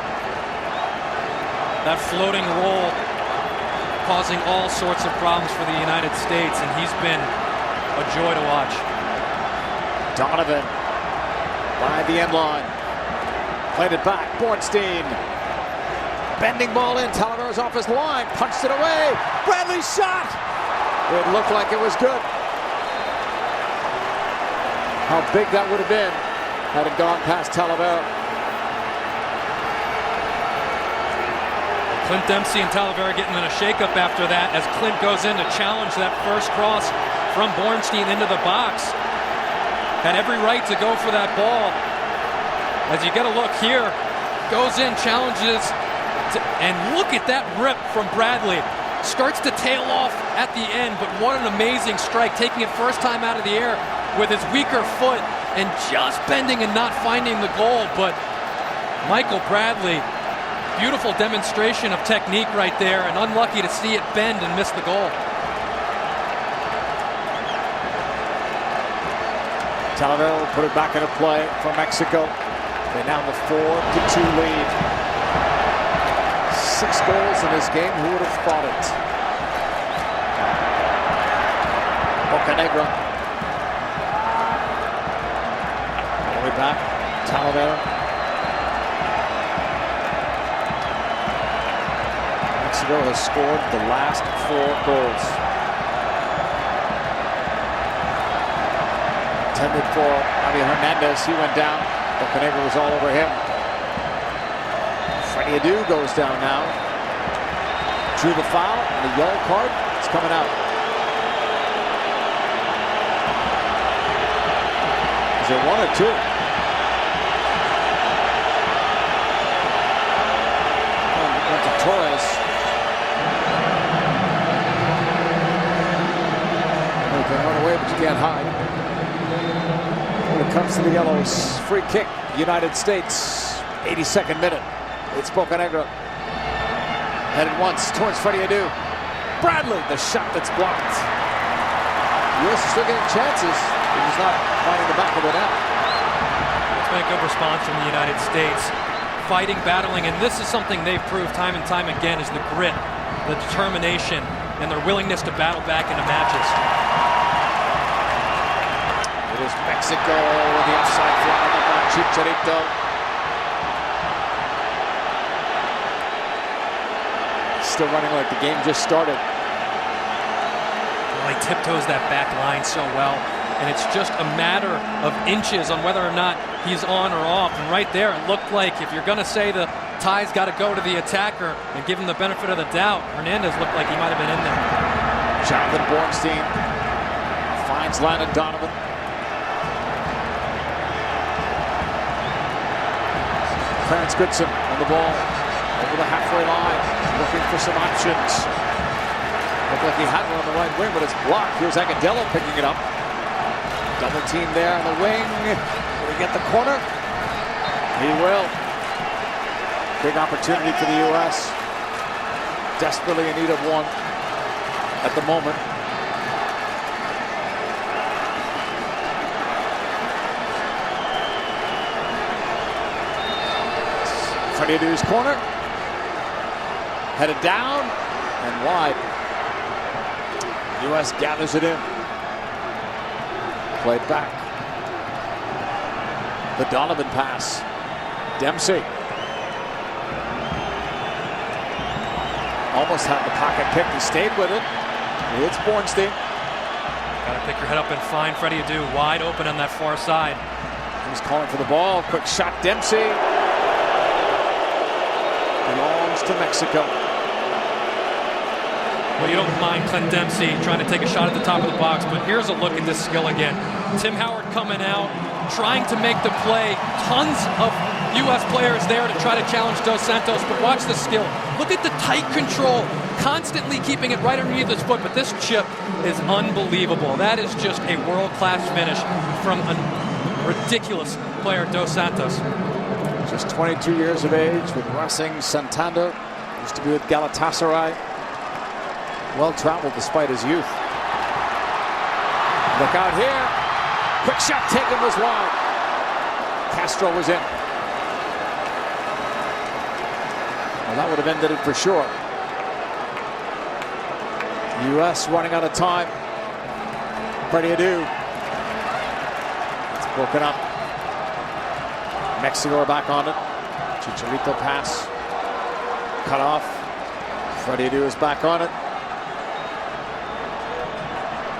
That floating roll causing all sorts of problems for the United States, and he's been a joy to watch.
Donovan by the end line. Played it back. Bornstein. Bending ball in. Talavera's off his line. Punched it away. Bradley's shot. It looked like it was good. How big that would have been had it gone past Talavera.
Clint Dempsey and Talavera getting in a shakeup after that as Clint goes in to challenge that first cross from Bornstein into the box. Had every right to go for that ball. As you get a look here, goes in, challenges, and look at that rip from Bradley. Starts to tail off at the end, but what an amazing strike, taking it first time out of the air with his weaker foot and just bending and not finding the goal. But Michael Bradley, beautiful demonstration of technique right there, and unlucky to see it bend and miss the goal.
Talavera will put it back into play for Mexico. They now have a 4-2 lead. 6 goals in this game. Who would have thought it? Bocanegra. All the way back. Talavera. Mexico has scored the last 4 goals. Intended for Javier Hernandez. He went down. Bocanegra was all over him. Freddie Adu goes down now. Drew the foul, and the yellow card is coming out. Is it 1 or 2? Went to Torres. You can run away, but you can't hide. When it comes to the yellows, free kick, United States, 82nd minute. It's Bocanegra. Headed once towards Freddie Adu. Bradley, the shot that's blocked. U.S. is still getting chances. He's not finding the back of the net.
It's been a good response from the United States. fighting, battling, and this is something they've proved time and time again, is the grit, the determination, and their willingness to battle back into matches.
It is Mexico with the offside flag on Chicharito. Still running like the game just started.
Well, he tiptoes that back line so well, and it's just a matter of inches on whether or not he's on or off. And right there, it looked like, if you're going to say the tie's got to go to the attacker and give him the benefit of the doubt, Hernandez looked like he might have been in there.
Jonathan Bornstein finds Landon Donovan. Clarence Goodson on the ball over the halfway line, looking for some options. Looked like he had one on the right wing, but it's blocked. Here's Agudelo picking it up. Double team there on the wing. Will he get the corner? He will. Big opportunity for the U.S. Desperately in need of one at the moment. Freddie Adu's corner. Headed down and wide. U.S. gathers it in. Played back. The Donovan pass. Dempsey. Almost had the pocket pick. He stayed with it. It's Bornstein.
Got to pick your head up and find Freddie Adu wide open on that far side.
He's calling for the ball. Quick shot, Dempsey. Belongs to Mexico.
Well, you don't mind Clint Dempsey trying to take a shot at the top of the box, but here's a look at this skill again. Tim Howard coming out, trying to make the play. Tons of U.S. players there to try to challenge Dos Santos, but watch the skill. Look at the tight control, constantly keeping it right underneath his foot, but this chip is unbelievable. That is just a world-class finish from a ridiculous player, Dos Santos.
Just 22 years of age with Racing Santander. Used to be with Galatasaray. Well-traveled despite his youth. Look out here. Quick shot taken was wide. Castro was in. Well, that would have ended it for sure. U.S. running out of time. Freddie Adu. It's broken up. Mexico are back on it. Chicharito pass. Cut off. Freddie Adu is back on it.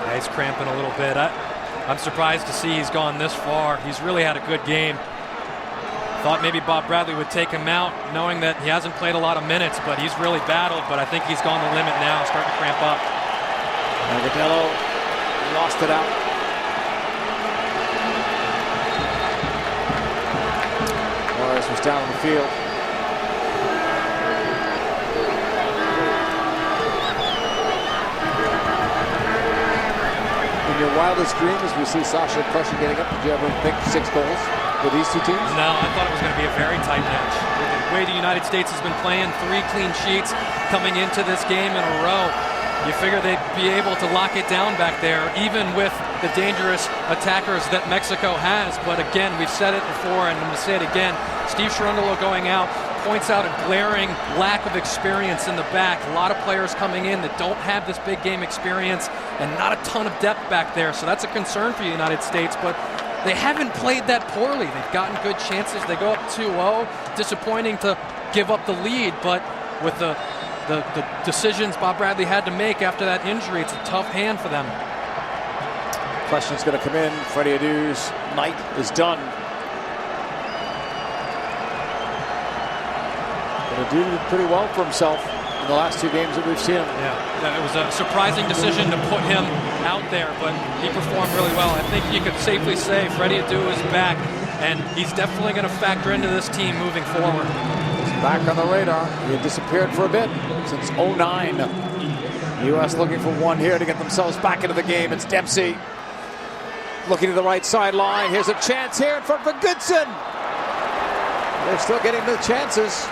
Yeah, he's cramping a little bit. I'm surprised to see he's gone this far. He's really had a good game. Thought maybe Bob Bradley would take him out, knowing that he hasn't played a lot of minutes, but he's really battled. But I think he's gone the limit now, starting to cramp up.
Agudelo lost it out. Morris was down on the field. In your wildest dreams, we see Sasha Prussia getting up. Did you ever think 6 goals with these two teams?
No, I thought it was going to be a very tight match. With the way the United States has been playing, 3 clean sheets coming into this game in a row, you figure they'd be able to lock it down back there, even with the dangerous attackers that Mexico has. But again, we've said it before, and I'm going to say it again. Steve Cherundolo going out points out a glaring lack of experience in the back. A lot of players coming in that don't have this big game experience and not a ton of depth back there. So that's a concern for the United States, but they haven't played that poorly. They've gotten good chances. They go up 2-0. Disappointing to give up the lead, but with the decisions Bob Bradley had to make after that injury, it's a tough hand for them.
Question's going to come in. Freddie Adu's night is done. Adu did pretty well for himself in the last 2 games that we've seen him.
Yeah, it was a surprising decision to put him out there, but he performed really well. I think you could safely say Freddie Adu is back, and he's definitely going to factor into this team moving forward.
He's back on the radar. He had disappeared for a bit since 2009. U.S. looking for one here to get themselves back into the game. It's Dempsey looking to the right sideline. Here's a chance here in front for Goodson. They're still getting the chances.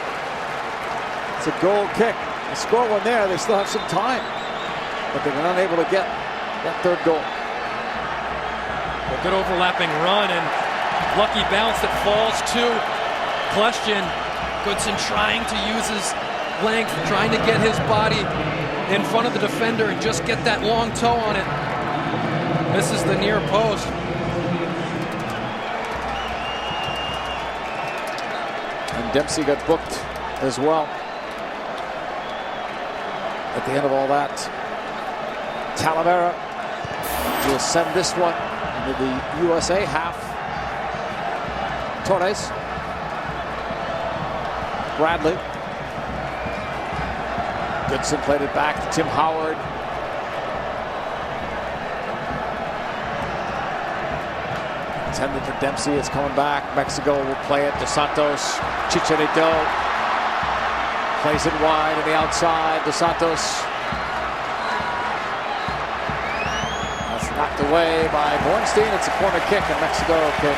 It's a goal kick. They score one there. They still have some time, but they've been unable to get that 3rd goal.
A good overlapping run and lucky bounce that falls to Kleshchin. Goodson trying to use his length, trying to get his body in front of the defender and just get that long toe on it. Misses the near post.
And Dempsey got booked as well. At the end of all that, Talavera will send this one into the USA half. Torres. Bradley. Goodson played it back to Tim Howard. Intended for Dempsey. It's coming back. Mexico will play it. Dos Santos. Chicharito. Plays it wide on the outside. Dos Santos. That's knocked away by Bornstein. It's a corner kick, and Mexico can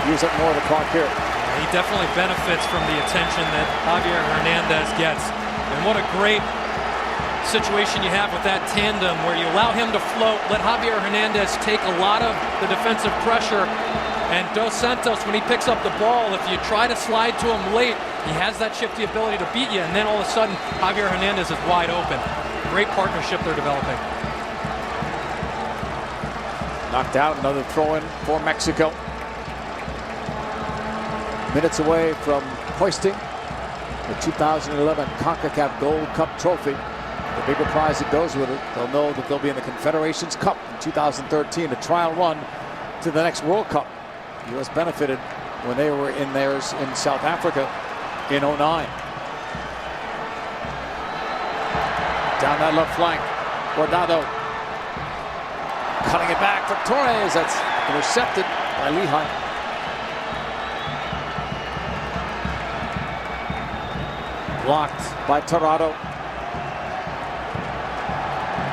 use up more of the clock here.
He definitely benefits from the attention that Javier Hernandez gets. And what a great situation you have with that tandem where you allow him to float, let Javier Hernandez take a lot of the defensive pressure. And Dos Santos, when he picks up the ball, if you try to slide to him late, he has that shifty ability to beat you. And then all of a sudden, Javier Hernandez is wide open. Great partnership they're developing.
Knocked out, another throw-in for Mexico. Minutes away from hoisting the 2011 CONCACAF Gold Cup trophy. The bigger prize that goes with it. They'll know that they'll be in the Confederations Cup in 2013, a trial run to the next World Cup. The U.S. benefited when they were in theirs in South Africa in 09. Down that left flank, Guardado cutting it back from Torres. That's intercepted by Lehigh. Blocked by Torrado.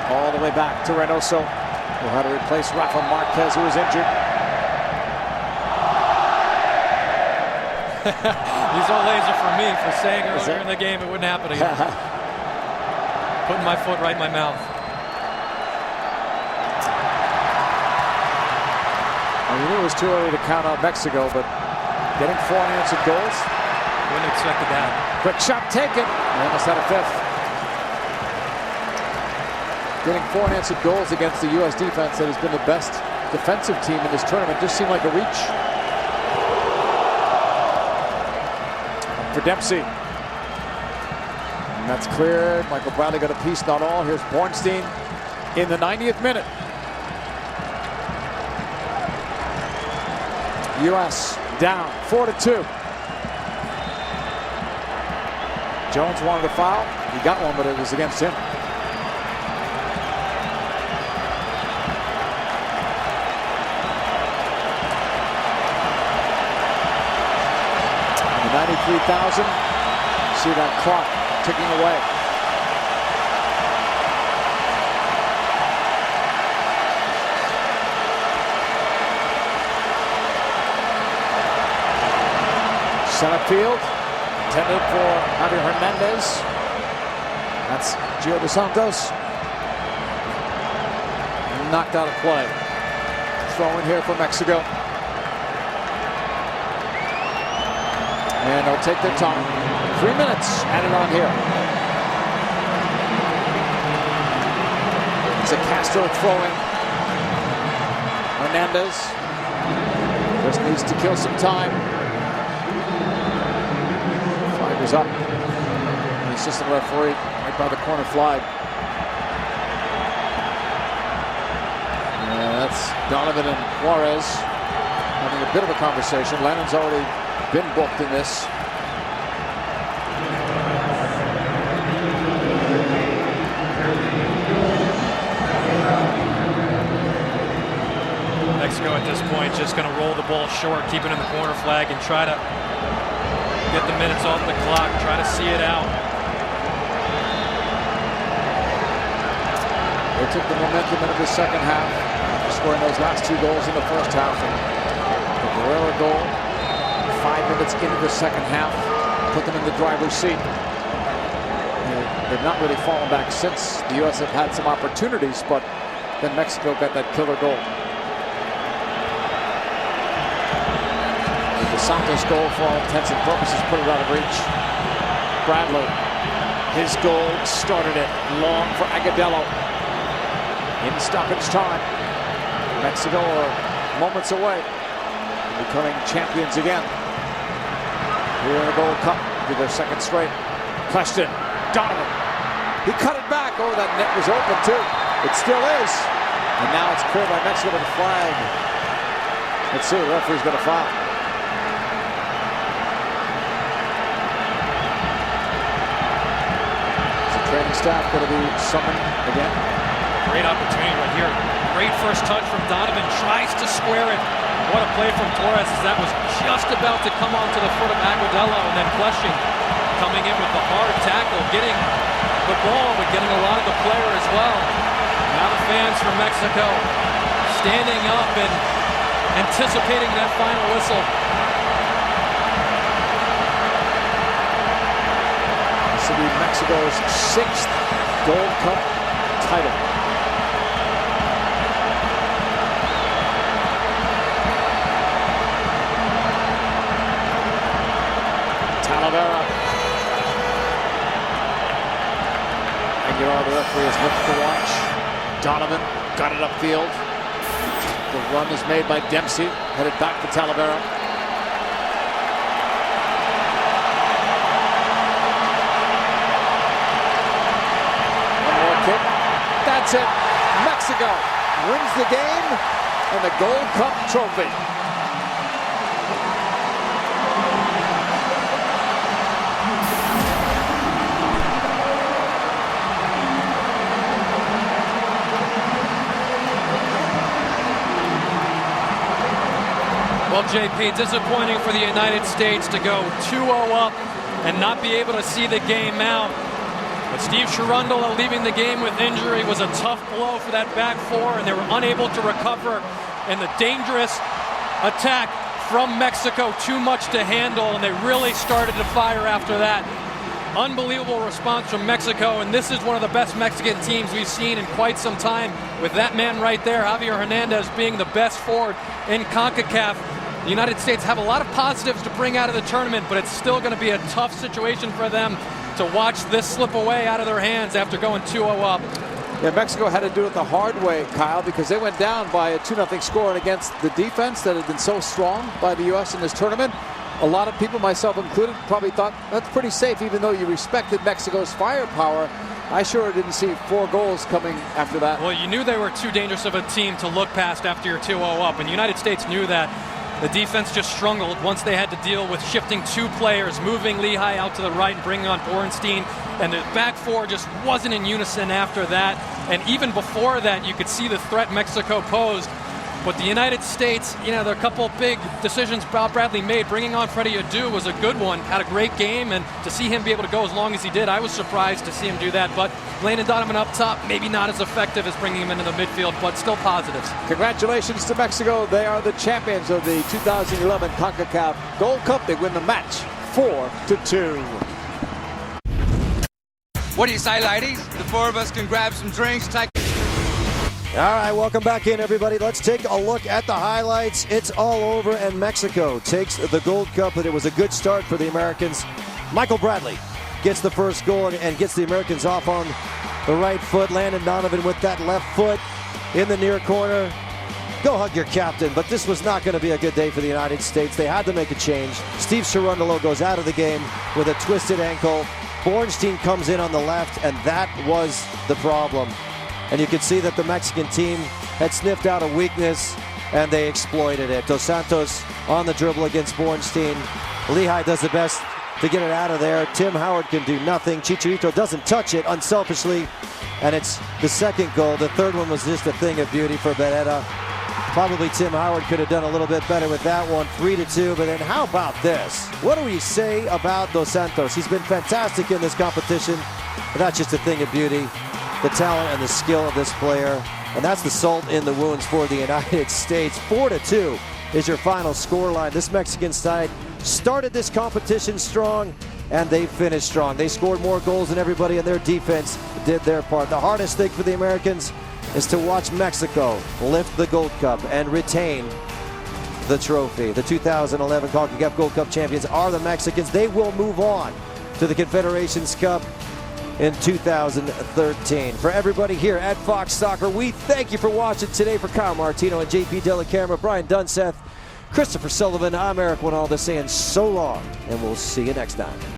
All the way back to Reynoso, who had to replace Rafa Marquez, who was injured.
He's all laser for me for saying earlier in the game it wouldn't happen again. Putting my foot right in my mouth.
I knew it was too early to count out Mexico, but getting 4 unanswered goals.
Wouldn't have expected that.
Quick shot taken. They almost had a fifth. Getting 4 unanswered goals against the U.S. defense that has been the best defensive team in this tournament just seemed like a reach. For Dempsey. And that's cleared. Michael Bradley got a piece, not all. Here's Bornstein in the 90th minute. U.S. down 4-2. Jones wanted a foul. He got one, but it was against him. The 93,000. See that clock ticking away. Center field. Intended for Javier Hernandez. That's Gio Dos Santos. Knocked out of play. Throw in here for Mexico. And they'll take their time. 3 minutes added on here. It's a Castro throwing. Hernandez just needs to kill some time. Is up. The assistant referee right by the corner flag. And that's Donovan and Juarez having a bit of a conversation. Lennon's already been booked in this.
Mexico at this point just going to roll the ball short, keep it in the corner flag, and try to get the minutes off the clock, try to see it out.
They took the momentum into the second half, scoring those last 2 goals in the first half. And the Guerrero goal, 5 minutes into the second half, put them in the driver's seat. They've not really fallen back since. The U.S. have had some opportunities, but then Mexico got that killer goal. The Santos goal, for all intents and purposes, put it out of reach. Bradley. His goal started it. Long for Agudelo. In stoppage time. Mexico are moments away from becoming champions again. Here in the Gold Cup, do their second straight. Question. Donovan. He cut it back. Oh, that net was open too. It still is. And now it's cleared by Mexico with a flag. Let's see, the referee's going to foul. Is the training staff going to be summoned again?
Great opportunity right here. Great first touch from Donovan. Tries to square it. What a play from Torres. That was just about to come onto the foot of Agudelo, and then Flushing coming in with the hard tackle, getting the ball, but getting a lot of the player as well. Now the fans from Mexico standing up and anticipating that final whistle.
This will be Mexico's 6th Gold Cup title. Talavera. The referee has looked to watch. Donovan got it upfield. The run is made by Dempsey, headed back to Talavera. One more kick. That's it. Mexico wins the game and the Gold Cup trophy.
Well, JP, disappointing for the United States to go 2-0 up and not be able to see the game out. But Steve Cherundolo leaving the game with injury was a tough blow for that back four, and they were unable to recover. And the dangerous attack from Mexico, too much to handle, and they really started to fire after that. Unbelievable response from Mexico, and this is one of the best Mexican teams we've seen in quite some time, with that man right there, Javier Hernandez, being the best forward in CONCACAF. The United States have a lot of positives to bring out of the tournament, but it's still going to be a tough situation for them to watch this slip away out of their hands after going 2-0 up.
Yeah, Mexico had to do it the hard way, Kyle, because they went down by a 2-0 score, and against the defense that had been so strong by the U.S. in this tournament, a lot of people, myself included, probably thought that's pretty safe, even though you respected Mexico's firepower. I sure didn't see 4 goals coming after that.
Well, you knew they were too dangerous of a team to look past after you're 2-0 up, and the United States knew that. The defense just struggled once they had to deal with shifting 2 players, moving Lehigh out to the right and bringing on Borenstein, and the back four just wasn't in unison after that. And even before that, you could see the threat Mexico posed. But the United States, there are a couple of big decisions Bob Bradley made. Bringing on Freddie Adu was a good one, had a great game, and to see him be able to go as long as he did, I was surprised to see him do that. But Landon Donovan up top, maybe not as effective as bringing him into the midfield, but still positives.
Congratulations to Mexico. They are the champions of the 2011 CONCACAF Gold Cup. They win the match 4-2.
What do you say, ladies? The 4 of us can grab some drinks, take...
All right, welcome back in, everybody. Let's take a look at the highlights. It's all over, and Mexico takes the Gold Cup, and it was a good start for the Americans. Michael Bradley gets the first goal and gets the Americans off on the right foot. Landon Donovan with that left foot in the near corner. Go hug your captain, but this was not going to be a good day for the United States. They had to make a change. Steve Cherundolo goes out of the game with a twisted ankle. Borenstein comes in on the left, and that was the problem. And you could see that the Mexican team had sniffed out a weakness, and they exploited it. Dos Santos on the dribble against Borenstein. Lehigh does the best to get it out of there. Tim Howard can do nothing. Chicharito doesn't touch it unselfishly, and it's the second goal. The third one was just a thing of beauty for Beretta. Probably Tim Howard could have done a little bit better with that one, 3-2. But then how about this? What do we say about Dos Santos? He's been fantastic in this competition, but that's just a thing of beauty. The talent and the skill of this player, and that's the salt in the wounds for the United States. 4-2 is your final score line. This Mexican side started this competition strong, and they finished strong. They scored more goals than everybody, and their defense did their part. The hardest thing for the Americans is to watch Mexico lift the Gold Cup and retain the trophy. The 2011 CONCACAF Gold Cup champions are the Mexicans. They will move on to the Confederations Cup in 2013. For everybody here at Fox Soccer, we thank you for watching today. For Kyle Martino and JP Delacamera, Brian Dunseth, Christopher Sullivan, I'm Eric Winalda saying so long, and we'll see you next time.